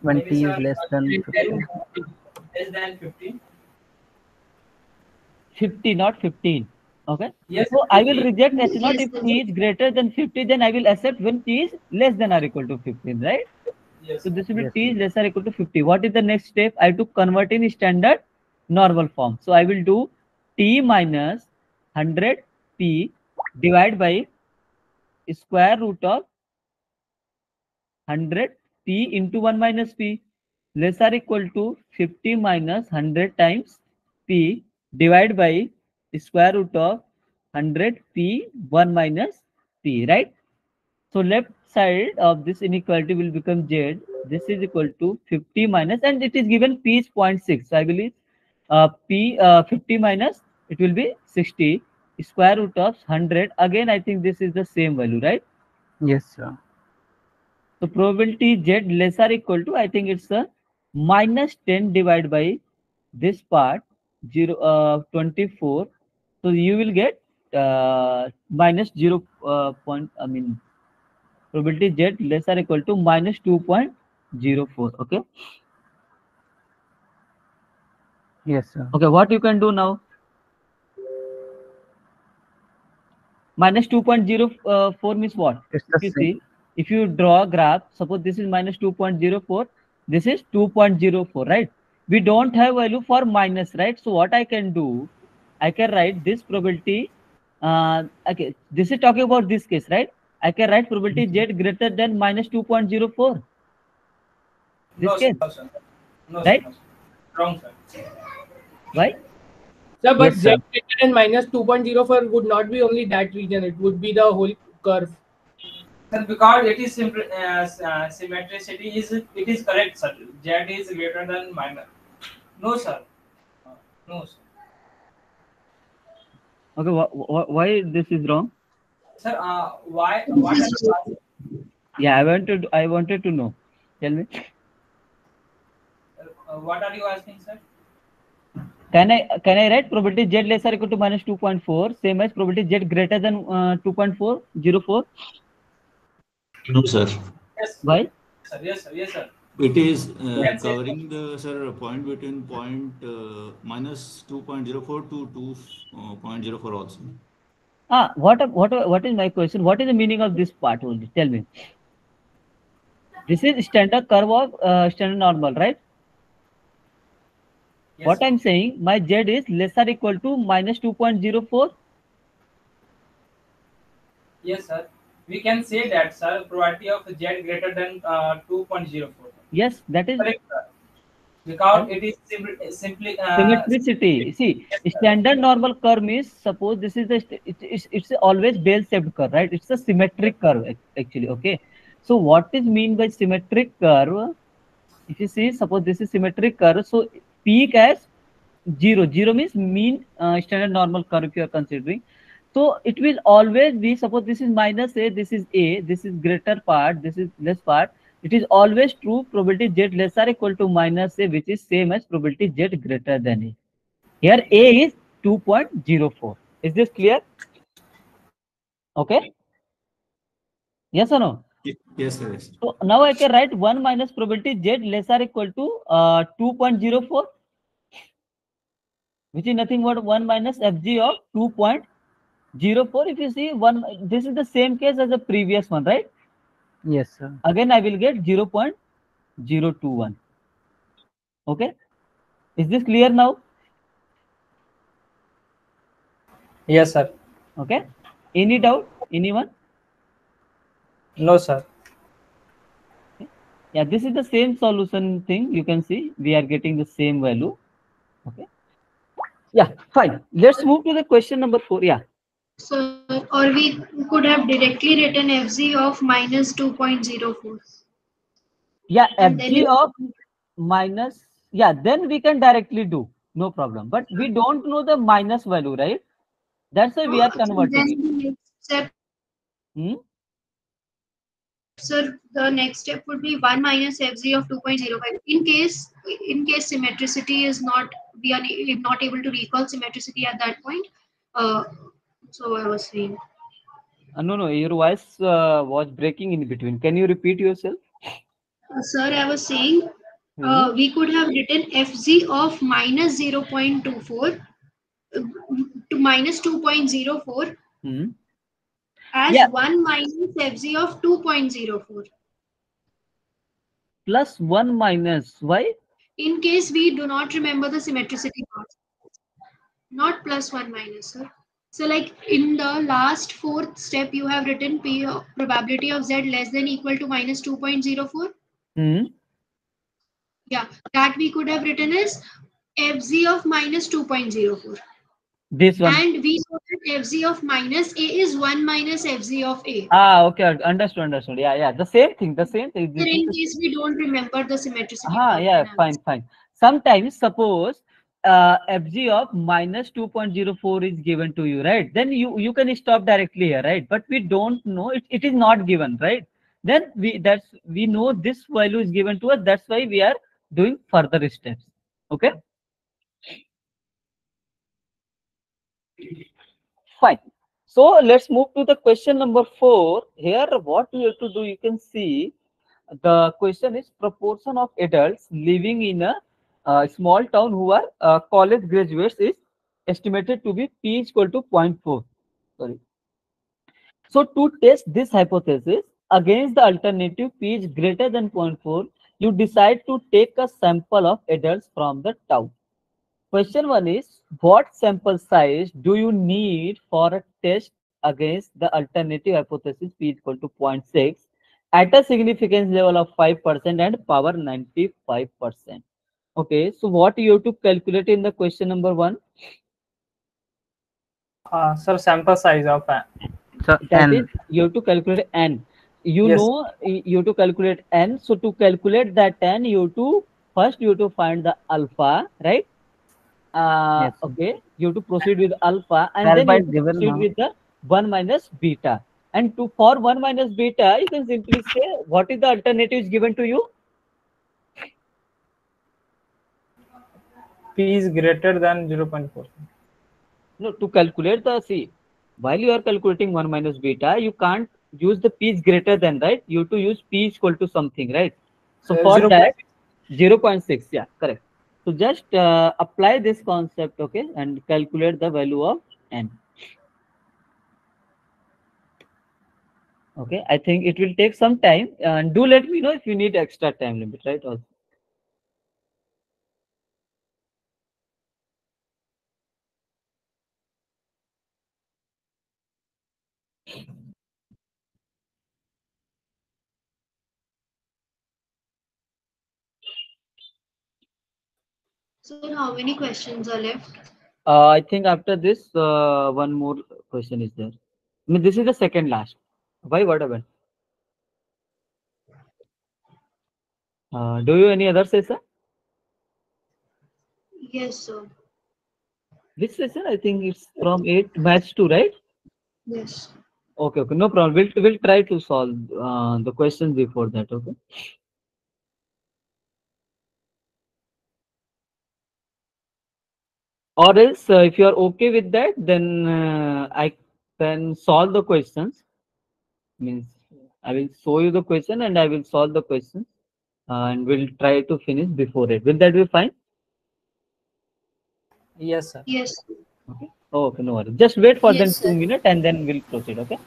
When t is less than 15. Less than 15. 50, not 15. Okay. Yes, So I will reject H Yes, naught if t is greater than 50. Then I will accept when t is less than or equal to 15, right? Yes. So this will be Yes, t is less or equal to 50. What is the next step? I have to convert in standard normal form. So I will do t minus 100 p divided by square root of 100 p into 1 minus p, less or equal to 50 minus 100 times p divided by square root of 100 p 1 minus p, right? So left side of this inequality will become z. This is equal to 50 minus, and it is given p is 0.6. So I believe p 50 minus, it will be 60 square root of 100. Again, I think this is the same value, right? yes, sir. So probability z less or equal to, I think it's a minus 10 divided by this part 24. So you will get minus 0 point, I mean probability z less or equal to minus 2.04. Okay. Yes, sir. Okay, what you can do now? Minus 2.04 means what? It's If the you same. see, if you draw a graph, suppose this is minus 2.04, this is 2.04, right? We don't have value for minus, right? So what I can do, I can write this probability. Okay, this is talking about this case, right? I can write probability Z greater than minus 2.04. This No, sir. case, No, sir. No, sir. right? No, sir. Wrong, sir. Why? Sir, but Yes, z sir. greater than minus 2.04 would not be only that region, it would be the whole curve. Sir, because it is simple, symmetricity is it is correct, sir. Z is greater than minus. No, sir. No, sir. Okay, why this is wrong? Sir, why? What are you asking? Yeah, I wanted to know. Tell me. What are you asking, sir? Can I write probability Z less or equal to minus 2.4 same as probability Z greater than 2.404? No, sir. Yes, Why? sir. Yes, sir. Yes, sir. It is You can say. covering the sir point between point minus 2.04 to 2.04 also. What is my question? What is the meaning of this part only? Tell me. This is standard curve of standard normal, right? Yes, What sir. I'm saying, my Z is less or equal to minus 2.04. Yes, sir. We can say that, sir. Probability of Z greater than 2.04. Yes, that is Correct, sir. Because it is simply symmetricity. See, yes, sir. standard normal curve is, suppose this is it's always bell-shaped curve, right? It's a symmetric curve actually. Okay. So what is mean by symmetric curve? If you see, suppose this is symmetric curve, so peak as 0. 0 means mean standard normal curve if you are considering. So it will always be, suppose this is minus a, this is greater part, this is less part. It is always true probability Z less or equal to minus a, which is same as probability Z greater than a. Here a is 2.04. Is this clear? Okay. Yes or no? Yes, sir. Yes. So now I can write 1 minus probability Z less or equal to 2.04, which is nothing but 1 minus Fg of 2.04. If you see one, this is the same case as the previous one, right? Yes, sir. Again, I will get 0.021. Okay. Is this clear now? Yes, sir. Okay. Any doubt? Anyone? No, sir. Okay. Yeah, this is the same solution thing. You can see we are getting the same value. Okay. Yeah, fine. Let's move to the question number 4. Yeah. So, or we could have directly written Fz of minus 2.04. Yeah, And then Fg of minus. Yeah, then we can directly do. No problem. But we don't know the minus value, right? That's why we are converting it. then the next step, Hmm? sir, the next step would be 1 minus Fz of 2.05. In case symmetricity is not, we are not able to recall symmetricity at that point. Uh, so I was saying. No, your voice was breaking in between. Can you repeat yourself? Sir, I was saying Hmm. we could have written Fz of minus 0.24 to minus 2.04 Hmm. as Yeah, 1 minus Fz of 2.04. plus 1 minus. Why? In case we do not remember the symmetricity part, not plus 1 minus, sir. So, like in the last fourth step, you have written probability of z less than equal to minus 2.04. Hmm. Yeah, that we could have written as Fz of minus 2.04. This one. And we know that Fz of minus A is 1 minus Fz of A. Okay, understood. Yeah. The same thing. Sir, This is in the, case we don't remember the symmetricity part, yeah, then I was. fine. Sometimes, suppose Fg of minus 2.04 is given to you, right? Then you can stop directly here, right? But we don't know it is not given, right? Then we know this value is given to us. That's why we are doing further steps. Okay. Fine. So let's move to the question number 4. Here, what you have to do, you can see the question is proportion of adults living in a small town who are college graduates is estimated to be p is equal to 0.4. Sorry. So to test this hypothesis against the alternative p is greater than 0.4, you decide to take a sample of adults from the town. Question 1 is, what sample size do you need for a test against the alternative hypothesis p is equal to 0.6 at a significance level of 5% and power 95%? Okay, so what you have to calculate in the question number 1? Sir, sample size of So That is, n. you have to calculate n. You yes. know, you have to calculate n. So to calculate that n, you have to first you have to find the alpha, right? Yes. Okay, you have to proceed with alpha, and then Alpha you is have to given proceed now. with the 1 minus beta. And to for 1 minus beta, you can simply say what is the alternatives given to you? P is greater than 0.4. No, to calculate the see, while you are calculating 1 minus beta, you can't use the p is greater than, right? You have to use p is equal to something, right? So for 0. that, 0.6, yeah, correct. So just apply this concept, okay, and calculate the value of n. Okay, I think it will take some time, and do let me know if you need extra time limit, right? Also. Sir, how many questions are left? I think after this, one more question is there. I mean, this is the second last. Why? What happened? Do you any other session? Yes, sir. Which session? I think it's from 8 match 2, right? Yes. Okay, okay, no problem. We'll try to solve the questions before that. Okay. Or else, if you are okay with that, then I can solve the questions. Means I will show you the question and I will solve the question, and we'll try to finish before it. Will that be fine? Yes, sir. Yes. Okay. Okay, no worries. Just wait for Yes, them sir. 2 minutes and then we'll proceed. Okay.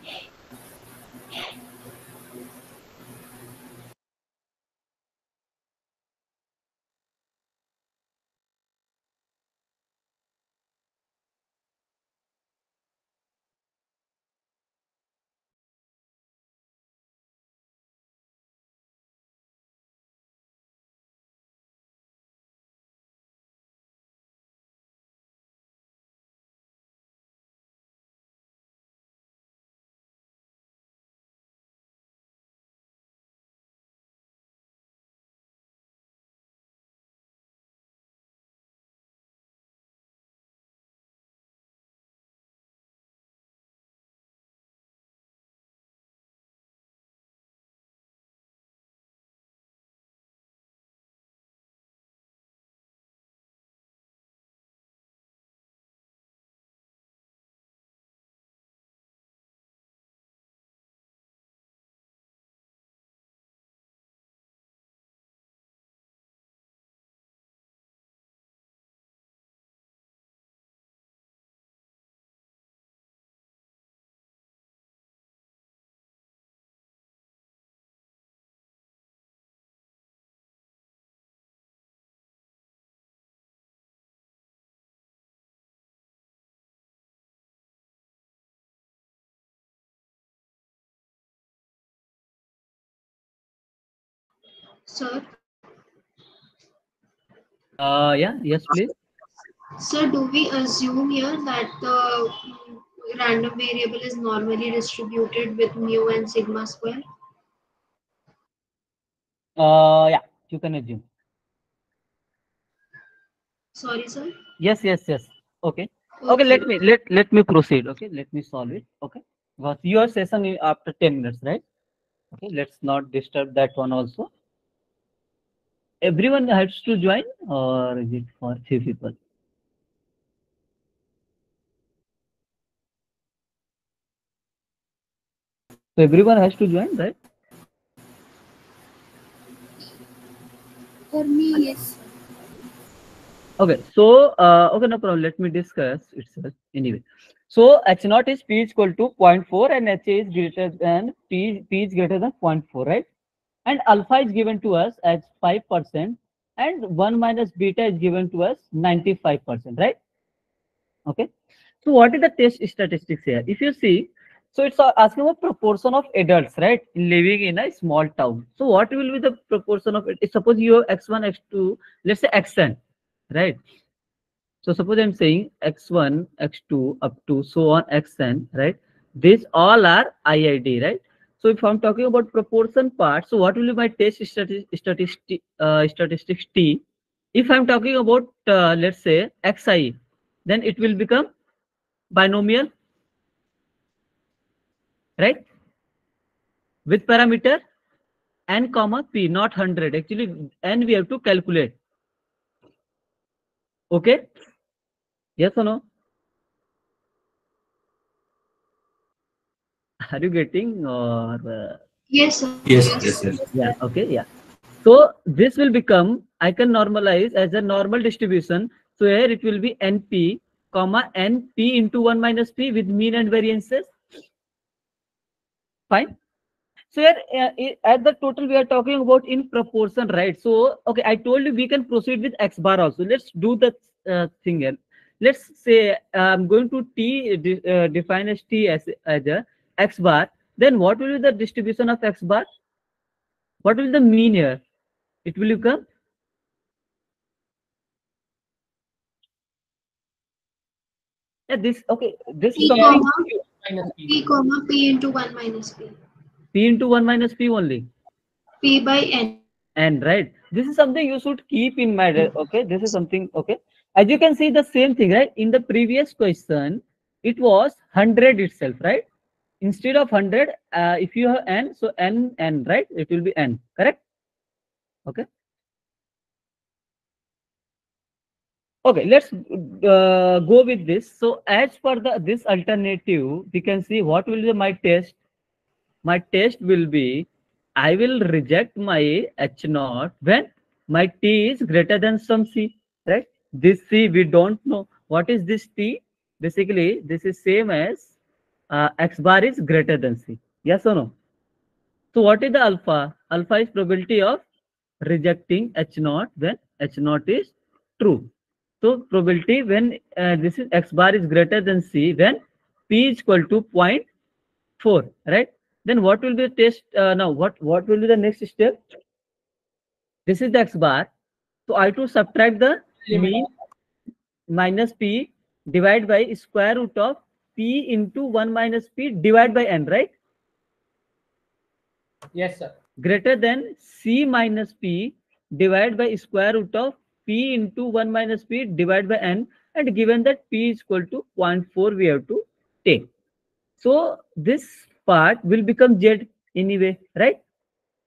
Sir, Yeah. Yes, please. sir, do we assume here that the random variable is normally distributed with mu and sigma square? Yeah. You can assume. Sorry, sir. Yes. Yes. Yes. Okay. Okay. Okay. Let me proceed. Okay. Let me solve it. Okay. Because your session is after 10 minutes, right? Okay. Let's not disturb that one also. Everyone has to join, or is it for few people? So everyone has to join, right? For me, yes, sir. Okay, so okay, no problem. Let me discuss itself anyway. So H naught is P is equal to zero point 0.4 and H is greater than P is greater than 0.4, right? And alpha is given to us as 5% and 1 minus beta is given to us 95%, right? Okay. So what is the test statistics here? If you see, so it's asking about proportion of adults, right, living in a small town. So what will be the proportion of it? Suppose you have x1, x2, let's say xn, right? So suppose I'm saying x1, x2 up to so on xn, right? These all are IID, right? So if I'm talking about proportion part, so what will be my test statistics T? If I'm talking about let's say xi, then it will become binomial, right? With parameter n comma p, not 100. Actually, n we have to calculate. Okay? Yes or no? Are you getting or Yes, sir. Yes, Yes. yes, yes. yeah? Okay, yeah. So this will become, I can normalize as a normal distribution. So here it will be np comma np into 1 minus p with mean and variances. Fine. So here at the total we are talking about in proportion, right? So okay, I told you we can proceed with x bar also. Let's do the thing here. Let's say I'm going to define as t as a x bar. Then what will be the distribution of x bar? What will be the mean here? It will become, yeah, this, okay, this is P something comma Minus P. P comma P into 1 minus P. p into 1 minus p only. P by N. And right, this is something you should keep in mind. Okay, this is something, okay, as you can see the same thing, right? In the previous question it was 100 itself, right? Instead of 100, if you have n, so n, right, it will be n, correct? Okay, okay, let's go with this. So as per the this alternative, we can see what will be my test. My test will be, I will reject my H naught when my T is greater than some C, right? This C we don't know. What is this T? Basically, this is same as X bar is greater than C. Yes or no? So what is the alpha? Alpha is probability of rejecting H naught when H naught is true. So probability when this is X bar is greater than C when P is equal to zero point 4, right? Then what will be the test now? What will be the next step? This is the x bar. So I to subtract the mean minus p divide by square root of p into 1 minus p divide by n, right? Yes, sir. Greater than c minus p divide by square root of p into 1 minus p divide by n, and given that p is equal to 0 0.4 we have to take. So this part will become z anyway, right?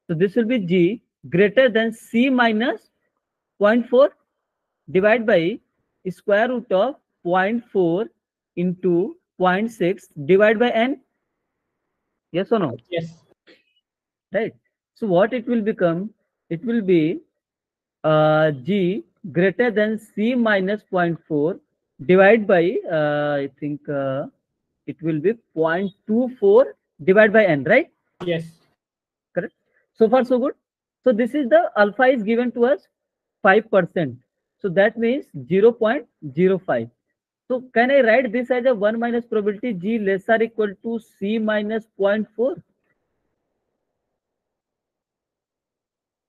So this will be G greater than C minus 0 0.4 divided by square root of 0 0.4 into 0 0.6 divided by N. Yes or no? Yes. Right. So what it will become? It will be G greater than C minus 0 0.4 divided by, I think it will be 0.24 divided by N, right? Yes. Correct. So far so good. So this is the alpha is given to us 5%. So that means 0.05. So can I write this as a 1 minus probability G less or equal to C minus 0.4?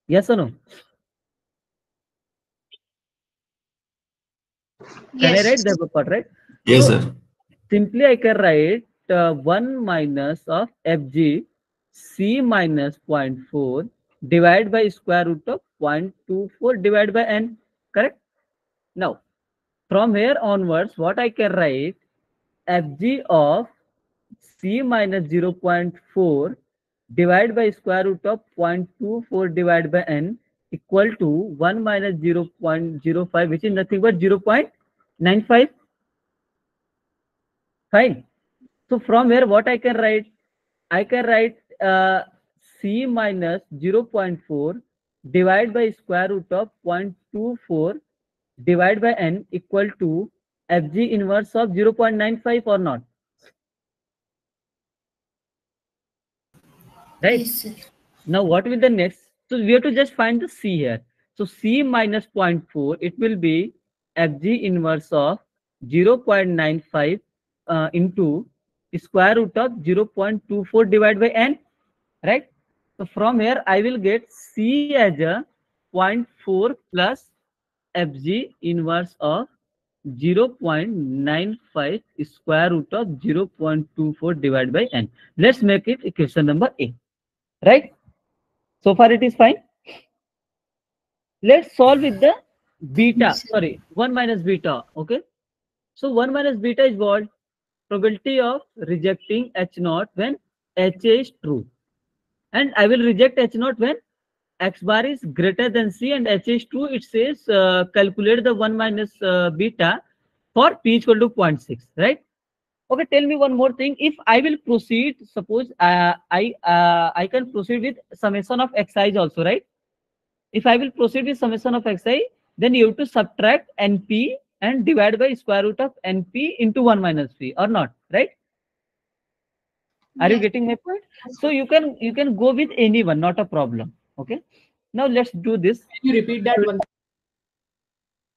Yes or no? Can I Yes. write that part, right? Yes, So sir. simply I can write 1 minus of Fg C minus 0.4 divided by square root of 0.24 divided by N. Correct? Now, from here onwards, what I can write, Fg of C minus 0.4 divided by square root of 0.24 divided by n equal to 1 minus 0.05, which is nothing but 0.95. Fine. So from here, what I can write? I can write C minus 0.4 divided by square root of 0.24 divided by n equal to fg inverse of 0.95 or not? Right? Yes, sir. Now what will the next? So we have to just find the c here. So c minus 0.4, it will be fg inverse of 0.95 into square root of 0.24 divided by n, right? So from here I will get c as a 0.4 plus fg inverse of 0.95 square root of 0.24 divided by n. Let's make it equation number A, right? So far it is fine. Let's solve with the beta, Yes, sir. sorry, 1 minus beta, okay? So 1 minus beta is what? Probability of rejecting H naught when H is true. And I will reject H naught when X bar is greater than C and H is true. It says calculate the 1 minus beta for P equal to 0.6, right? Okay, tell me one more thing. If I will proceed, suppose I can proceed with summation of Xi also, right? If I will proceed with summation of Xi, then you have to subtract NP and divide by square root of NP into 1 minus P or not, right? Are you Yes, getting my point? yes, So sir. you can go with anyone, not a problem. Okay. Now let's do this. Can you repeat that one?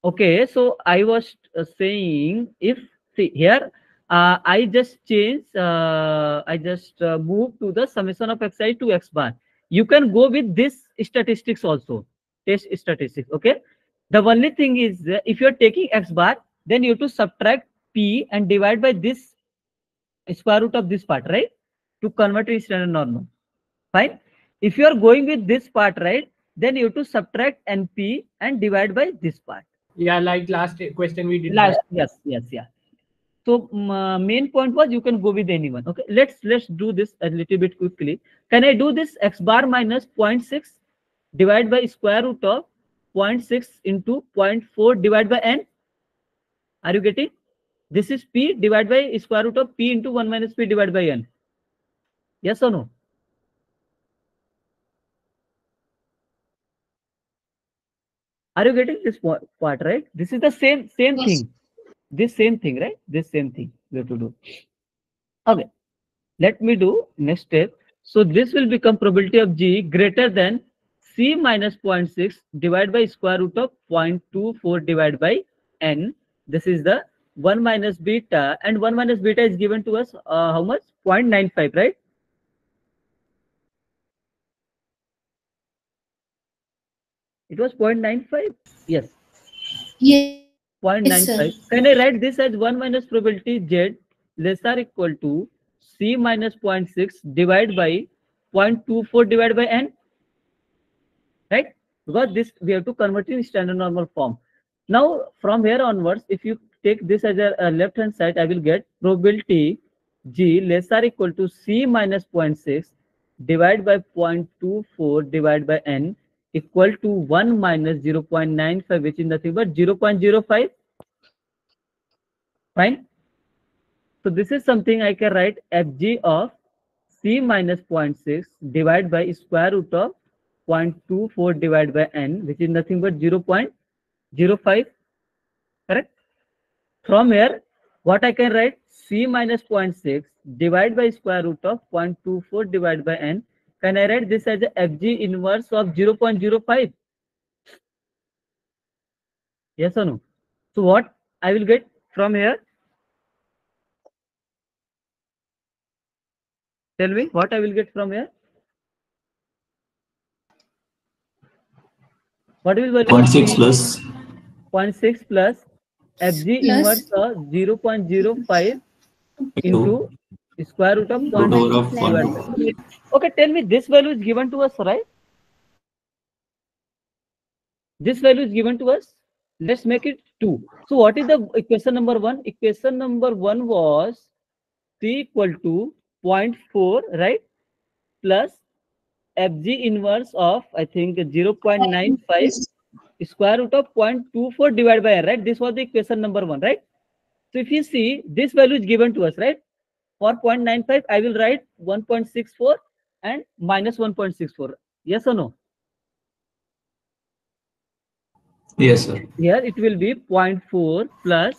Okay, so I was saying, if see here, I just change, I just move to the summation of xi to x bar. You can go with this statistics also, test statistics. Okay, the only thing is if you're taking x bar, then you have to subtract p and divide by this square root of this part, right? To convert it standard normal. Fine. If you are going with this part, right, then you have to subtract np and divide by this part. Yeah, like last question we did Last, that. yes, yes, yeah. So main point was you can go with anyone. Okay, let's do this a little bit quickly. Can I do this x bar minus 0.6 divided by square root of 0.6 into 0.4 divided by n? Are you getting? This is p divided by square root of p into 1 minus p divided by n. Yes or no? Are you getting this part, right? This is the same Yes, thing. This same thing, right? This same thing we have to do. Okay. Let me do next step. So this will become probability of G greater than C minus 0.6 divided by square root of 0.24 divided by N. This is the 1 minus beta, and 1 minus beta is given to us how much? 0.95, right? It was 0.95. Yes, Yes, sir. 0.95. Can I write this as 1 minus probability Z less or equal to C minus 0.6 divided by 0.24 divided by N? Right? Because this we have to convert in standard normal form. Now from here onwards, if you take this as a left hand side, I will get probability G less or equal to C minus 0.6 divided by 0.24 divided by N equal to 1 minus 0.95, which is nothing but 0.05. Fine. So this is something I can write fg of c minus zero point 0.6 divided by square root of 0.24 divided by n, which is nothing but 0.05. Correct? From here, what I can write? C minus zero point 0.6 divided by square root of 0.24 divided by n. Can I write this as a fg inverse of 0.05? Yes or no? So what I will get from here? Tell me what I will get from here. What will value of 0.6 C? plus 0.6 plus fg Plus inverse of 0.05 into into square root of root over 0.6 of 1. divided by. Okay, tell me this value is given to us, right? This value is given to us. Let's make it 2. So what is the equation number 1? Equation number 1 was C equal to zero point 0.4, right? Plus fg inverse of, I think, 0.95 yes, square root of 0.24 divided by n, right? This was the equation number 1, right? So if you see, this value is given to us, right? For 0.95, I will write 1.64 and minus 1.64. Yes or no? Yes, sir. Here it will be 0.4 plus,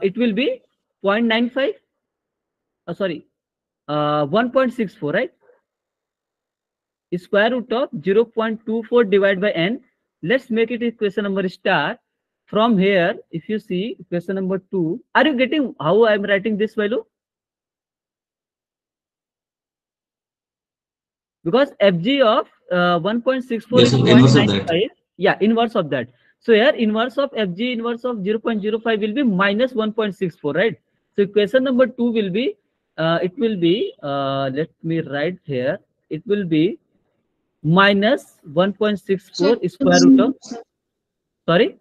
it will be 0.95, sorry, 1.64, right? Square root of 0.24 divided by n. Let's make it equation number star. From here, if you see equation number 2, are you getting how I am writing this value? Because fg of 1.64 Yes, is sir. Inverse of that. 0.95. Yeah, inverse of that. So here inverse of fg inverse of 0.05 will be minus 1.64, right? So equation number 2 will be, it will be, let me write here, it will be minus 1.64 square root of, sorry,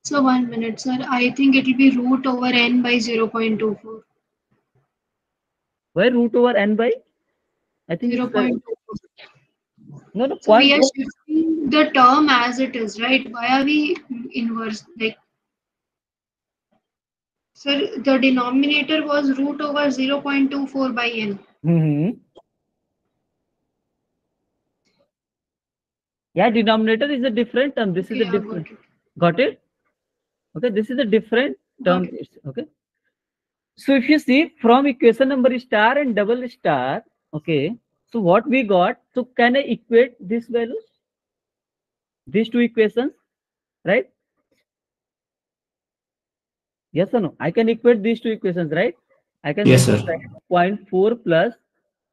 So 1 minute, sir. I think it will be root over n by 0.24. why root over n by, I think it's 0.24. no, no, So we point are one. shifting the term as it is, right? Why are we inverse? Like, sir, the denominator was root over 0.24 by n. Mm-hmm. Yeah, denominator is a different term. This is Okay, a yeah, different. got it. Got it? Okay, this is a different Got term. it. Okay. So if you see from equation number star and double star, okay. So what we got? So can I equate these values? These two equations, right? Yes or no? I can equate these two equations, right? I can Yes, simply sir. write 0.4 plus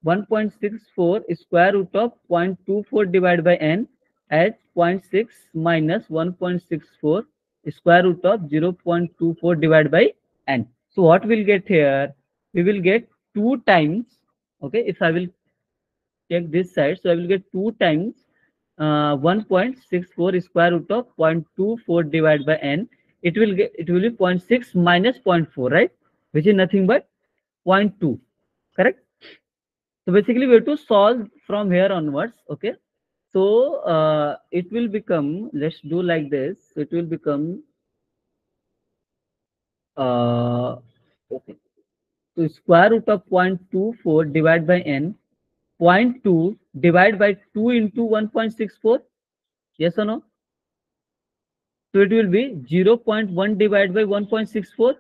1.64 square root of 0.24 divided by n as 0.6 minus 1.64 square root of 0.24 divided by n. So what we'll get here? We will get 2 times, okay, if I will take this side, so I will get 2 times 1.64 square root of 0.24 divided by n. It will get, it will be 0.6 minus 0.4, right? Which is nothing but 0.2, correct? So basically we have to solve from here onwards, okay? So it will become, let's do like this. It will become, okay. So square root of 0.24 divided by n, 0.2 divided by 2 into 1.64. Yes or no? So it will be 0.1 divided by 1.64.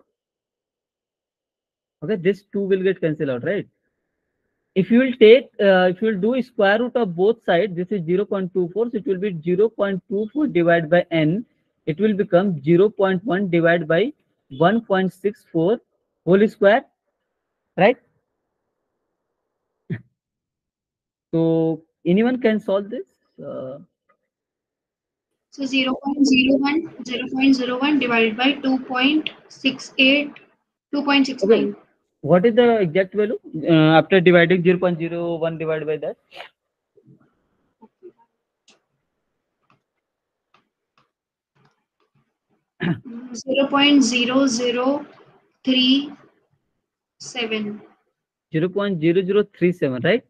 Okay, this 2 will get cancelled out, right? If you will take, if you will do square root of both sides, this is 0.24, so it will be 0.24 divided by n. It will become 0.1 divided by 1.64 whole square, right? So anyone can solve this? So 0.01 divided by 2.68, Okay, 2.69. what is the exact value after dividing 0.01 divided by that? 0.0037. 0.0037, right?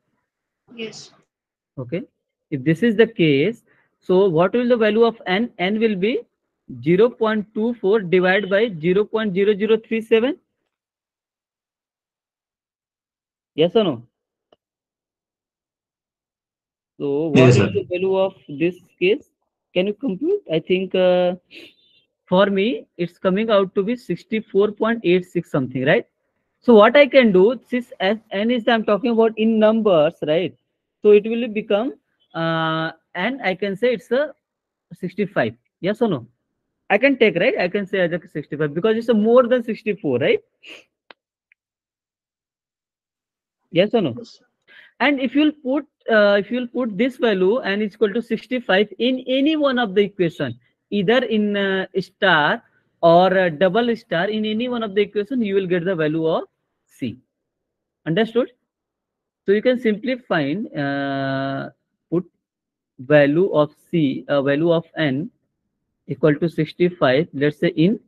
Yes. Okay. If this is the case, so what will the value of n? N will be 0.24 divided by 0.0037. Yes or no? So what Yes, is sir. the value of this case? Can you compute? I think for me, it's coming out to be 64.86 something, right? So what I can do, since as n is I'm talking about in numbers, right? So it will become, and I can say it's a 65. Yes or no? I can take, right? I can say as a 65 because it's a more than 64, right? Yes or no? Yes. And if you'll put this value and it's equal to 65 in any one of the equation, either in star or double star, in any one of the equation, you will get the value of C. Understood? So you can simply find, put value of C, value of n equal to 65, let's say in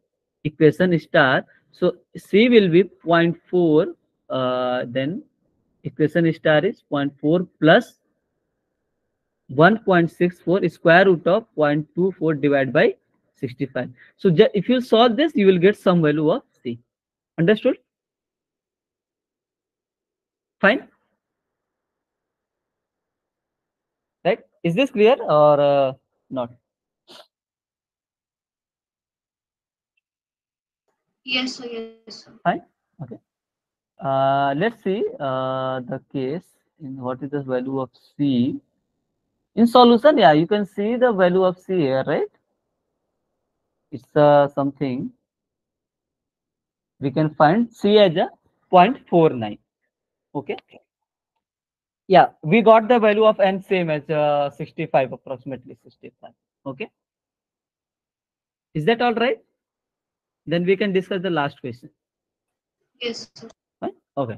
equation star. So C will be 0.4, then equation star is 0.4 plus 1.64 square root of 0.24 divided by 65. So if you solve this, you will get some value of C. Understood? Fine. Right? Is this clear or not? Yes, sir. Yes, sir. Fine. Okay. Let's see the case in what is the value of C. In solution, yeah, you can see the value of C here, right? It's something we can find C as a 0.49. Okay. Yeah, we got the value of N same as 65, approximately 65. Okay. Is that all right? Then we can discuss the last question. Yes, sir. Fine. Okay.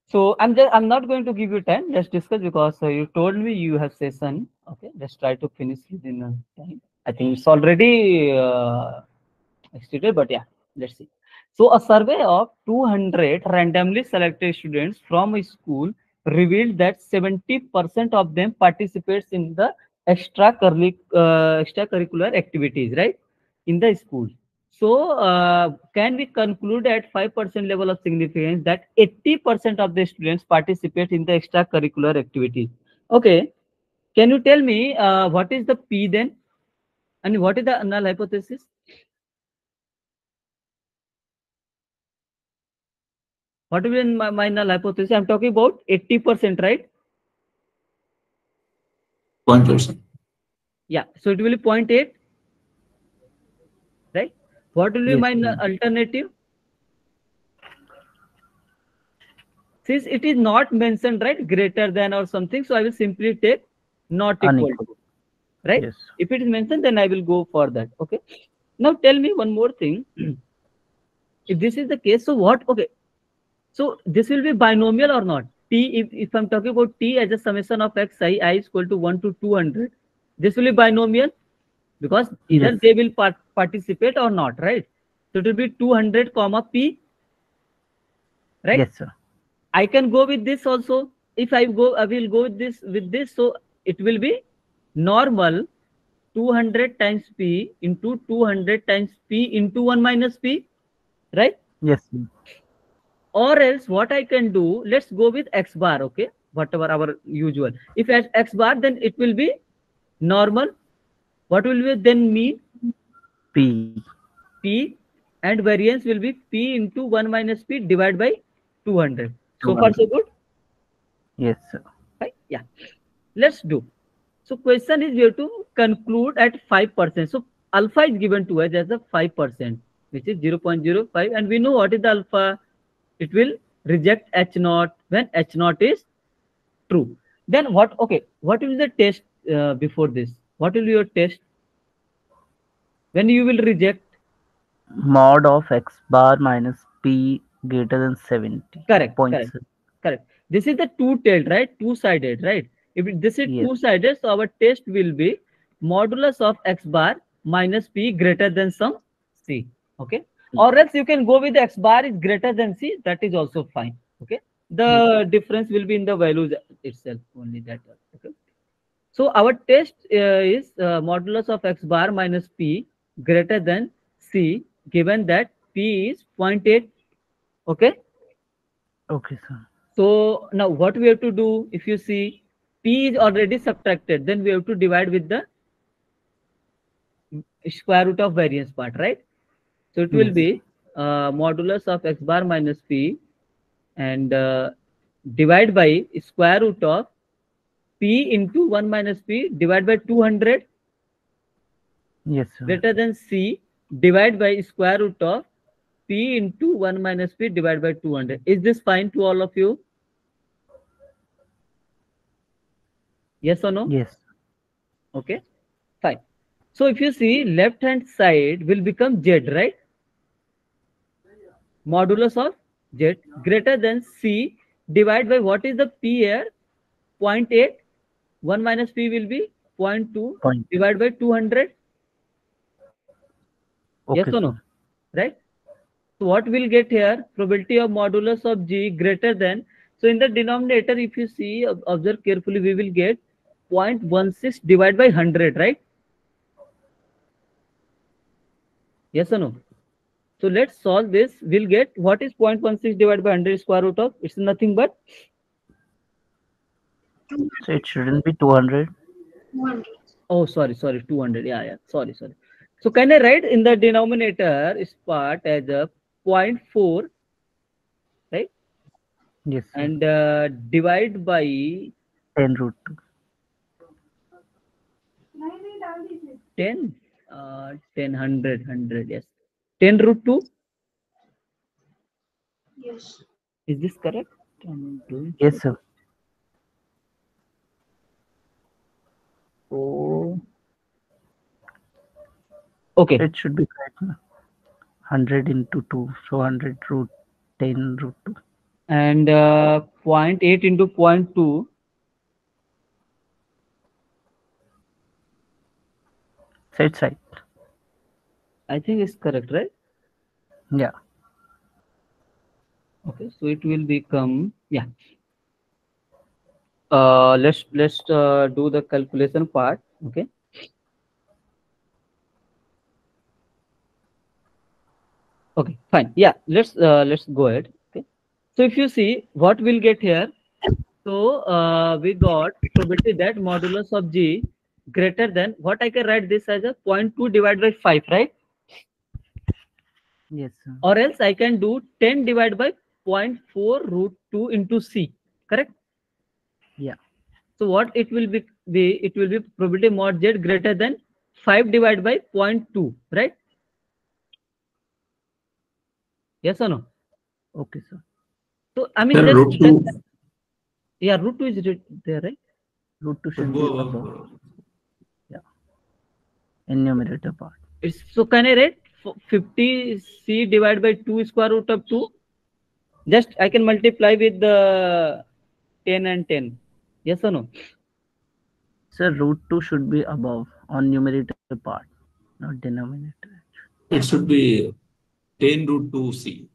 So I'm not going to give you time. Let's discuss because you told me you have session. Okay. Let's try to finish within time. I think it's already exceeded, but yeah, let's see. So a survey of 200 randomly selected students from a school revealed that 70% of them participates in the extracurricular activities, right, in the school. So can we conclude at 5% level of significance that 80% of the students participate in the extracurricular activities? Okay, can you tell me what is the P then, and what is the null hypothesis? What will be my null hypothesis? I'm talking about 80%, right? 0.8. Yeah. So it will be 0.8, right? What will be Yes, my sir. alternative? Since it is not mentioned, right, greater than or something, so I will simply take not equal Unequal. to, right? Yes. If it is mentioned, then I will go for that. Okay. Now tell me one more thing. If this is the case, so what? Okay. So this will be binomial or not? T, if I'm talking about T as a summation of I is equal to 1 to 200, this will be binomial because either Yes. they will participate or not, right? So it will be 200 comma P, right? Yes, sir. I can go with this also. If I will go with this. So it will be normal 200 times P into 200 times P into 1 minus P, right? Yes, sir. Or else what I can do, let's go with X bar, okay? Whatever our usual. If at X bar, then it will be normal. What will we then mean? P. P, and variance will be P into 1 minus P divided by 200. So far 200. so good, Yes, sir. right? Yeah. Let's do. So question is we have to conclude at 5%. So alpha is given to us as a 5%, which is 0.05, and we know what is the alpha. It will reject H naught when H naught is true. Then what? Okay, what will be the test before this? What will be your test when you will reject? Mod of X bar minus P greater than 70. Correct, Point correct, six. correct. This is the two-tailed, right? Two-sided, right? This is Yes. two-sided, so our test will be modulus of X bar minus P greater than some C. Okay. Or else you can go with X bar is greater than C. That is also fine. Okay. The difference will be in the values itself only that. Okay. So our test is modulus of X bar minus P greater than C, given that P is 0.8. Okay. Okay, sir. So now what we have to do, if you see P is already subtracted, then we have to divide with the square root of variance part, right? So it will Yes. be modulus of X bar minus P and divide by square root of P into 1 minus P divided by 200 Yes, sir. greater than C divide by square root of P into 1 minus P divided by 200. Is this fine to all of you? Yes or no? Yes. Okay, fine. So if you see left hand side will become Z, right? Modulus of Z greater than C divided by what is the P here? 0.8. 1 minus P will be 0.2 Point. divided by 200. Yes Okay, or sir. no? Right? So what we'll get here? Probability of modulus of G greater than. So in the denominator, if you see, observe carefully, we will get 0.16 divided by 100, right? Yes or no? So let's solve this. We'll get what is 0.16 divided by 100 square root of? It's nothing but, So it shouldn't be 200. 200. oh, sorry, 200. Yeah, sorry. So can I write in the denominator is part as a 0.4, right? Yes, sir. And divide by 10 root 2. 10, 10, 100, yes. 10 root 2, Yes. is this correct? Can do it. Yes, sir. Oh, okay. It should be correct. 100 into 2. So 100 root 10 root 2. And 0.8 into 0.2, So it's right. I think it's correct, right? Yeah. Okay, so it will become, yeah. Let's do the calculation part. Okay. Okay, fine. Yeah, let's go ahead. Okay. So if you see what we'll get here, so we got probability that modulus of G greater than what I can write this as a 0.2 divided by 5, right? Yes, sir. Or else I can do 10 divided by 0.4 root 2 into C, correct? Yeah. So what it will be, it will be probability mod Z greater than 5 divided by 0.2, right? Yes or no? Okay, sir. So I mean Sir, just, root 2 yeah, root 2 is there, right? Root 2 should should go be above. above. Yeah. In numerator part. It's, so can I write 50 C divided by 2 square root of 2? Just I can multiply with the 10 and 10. Yes or no? Sir, root 2 should be above on numerator part, not denominator. It should be 10 root 2 C.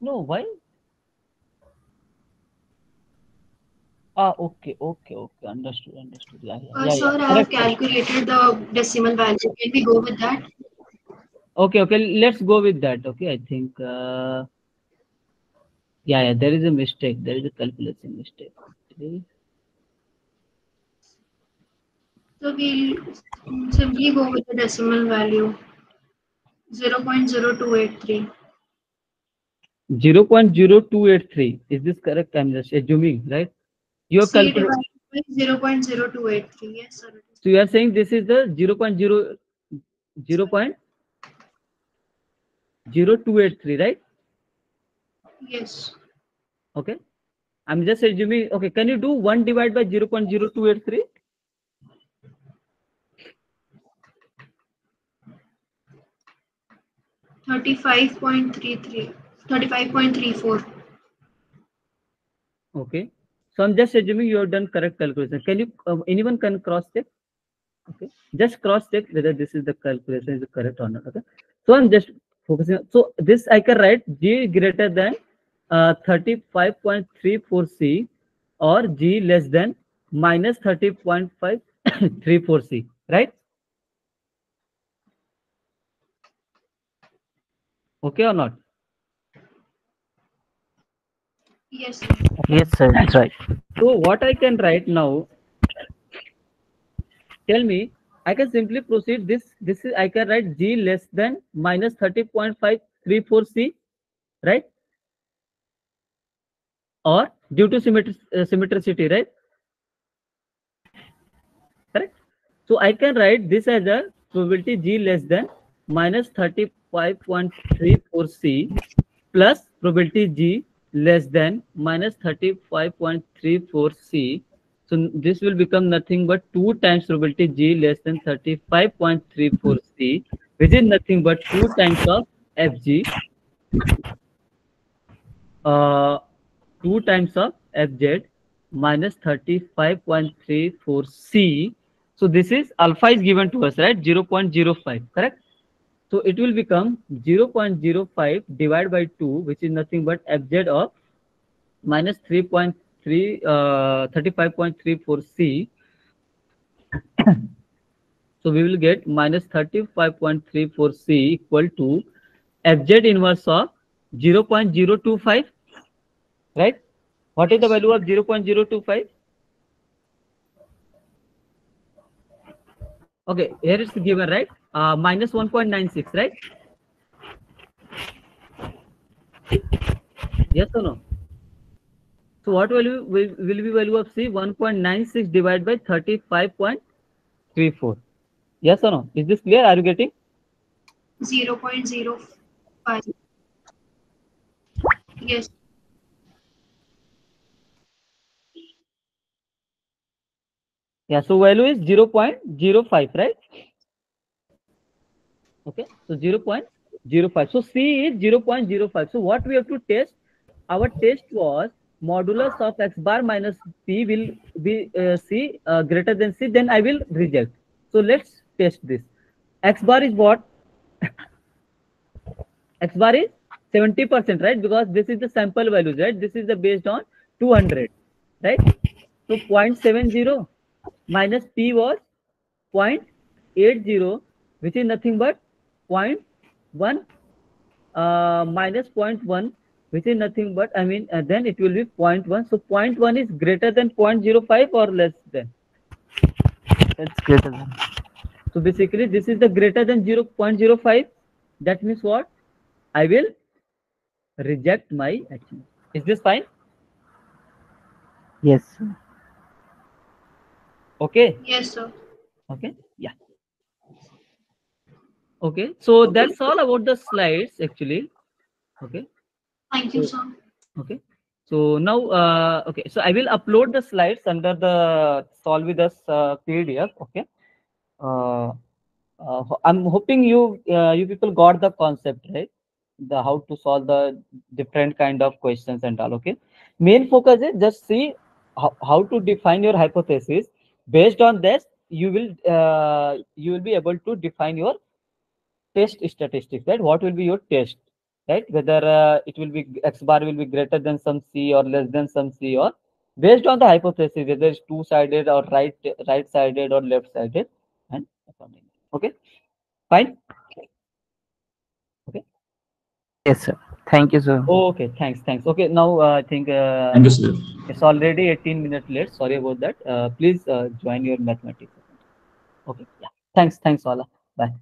No, why? Okay. Understood. Yeah. Sir, I have Correct. calculated the decimal value. Can we go with that? Okay. Let's go with that. Okay. I think, yeah, there is a mistake. There is a calculation mistake. Okay. So we'll simply go with the decimal value 0.0283. 0.0283. Is this correct? I'm just assuming, right? You have C calculated. divided by 0.0283. Yes, sir. It is. So you are saying this is the 0.0283, right? Yes. Okay. I'm just assuming. Okay. Can you do 1 divided by 0.0283? 35.33. 35.34. Okay. So I'm just assuming you have done correct calculation. Can you, anyone can cross check? Okay. Just cross check whether this is the calculation is correct or not. Okay. So I'm just focusing. So this I can write G greater than 35.34 C or G less than minus 30.534 C, right? Okay or not? Yes, sir. Yes, sir, it's right. So what I can write now, tell me, I can simply proceed this is I can write G less than minus 30.534 C, right? Or due to symmetricity, right? Correct. So I can write this as a probability G less than minus 35.34 C plus probability G less than minus 35.34 C. So this will become nothing but 2 times probability G less than 35.34 C, which is nothing but 2 times of Fg, 2 times of Fz minus 35.34 C. So this is alpha is given to us, right? 0.05, correct? So it will become 0.05 divided by 2, which is nothing but Fz of minus 35.34 C. So we will get minus 35.34 C equal to Fz inverse of 0.025, right? What is the value of 0.025? Okay, here it's given, right? Minus 1.96, right? Yes or no? So what will be value of C? 1.96 divided by 35.34. Yes or no? Is this clear? Are you getting? 0.05. Yes. Yeah, so value is 0.05, right? Okay, so 0.05. So C is 0.05. So what we have to test? Our test was modulus of x bar minus P will be C greater than C, then I will reject. So let's test this. X bar is what? X bar is 70%, right? Because this is the sample values, right? This is the based on 200, right? So 0.70 minus P was 0.80, which is nothing but 0.1 minus 0.1, which is nothing but, I mean, then it will be 0.1. So 0.1 is greater than 0.05 or less than? It's greater than. So basically, this is the greater than 0.05. That means what? I will reject my action. Is this fine? Yes, sir. Okay. Yes, sir. Okay. Yeah. Okay. So that's all about the slides actually. Okay. Thank you, So, sir. okay. So now, okay. So I will upload the slides under the Solve with Us PDF. Okay. Uh, I'm hoping you people got the concept, right? The how to solve the different kind of questions and all. Okay. Main focus is just see how to define your hypothesis. Based on this, you will be able to define your test statistics, right? What will be your test, right? Whether it will be x bar will be greater than some C or less than some C, or based on the hypothesis, whether it's two-sided or right-sided or left-sided, and accordingly. Okay, fine. Okay. Yes, sir. Thank you, sir. Okay, thanks. Okay, now I think Thank you, sir. it's already 18 minutes late. Sorry about that. Please join your mathematics. Okay, yeah. Thanks, all. Bye.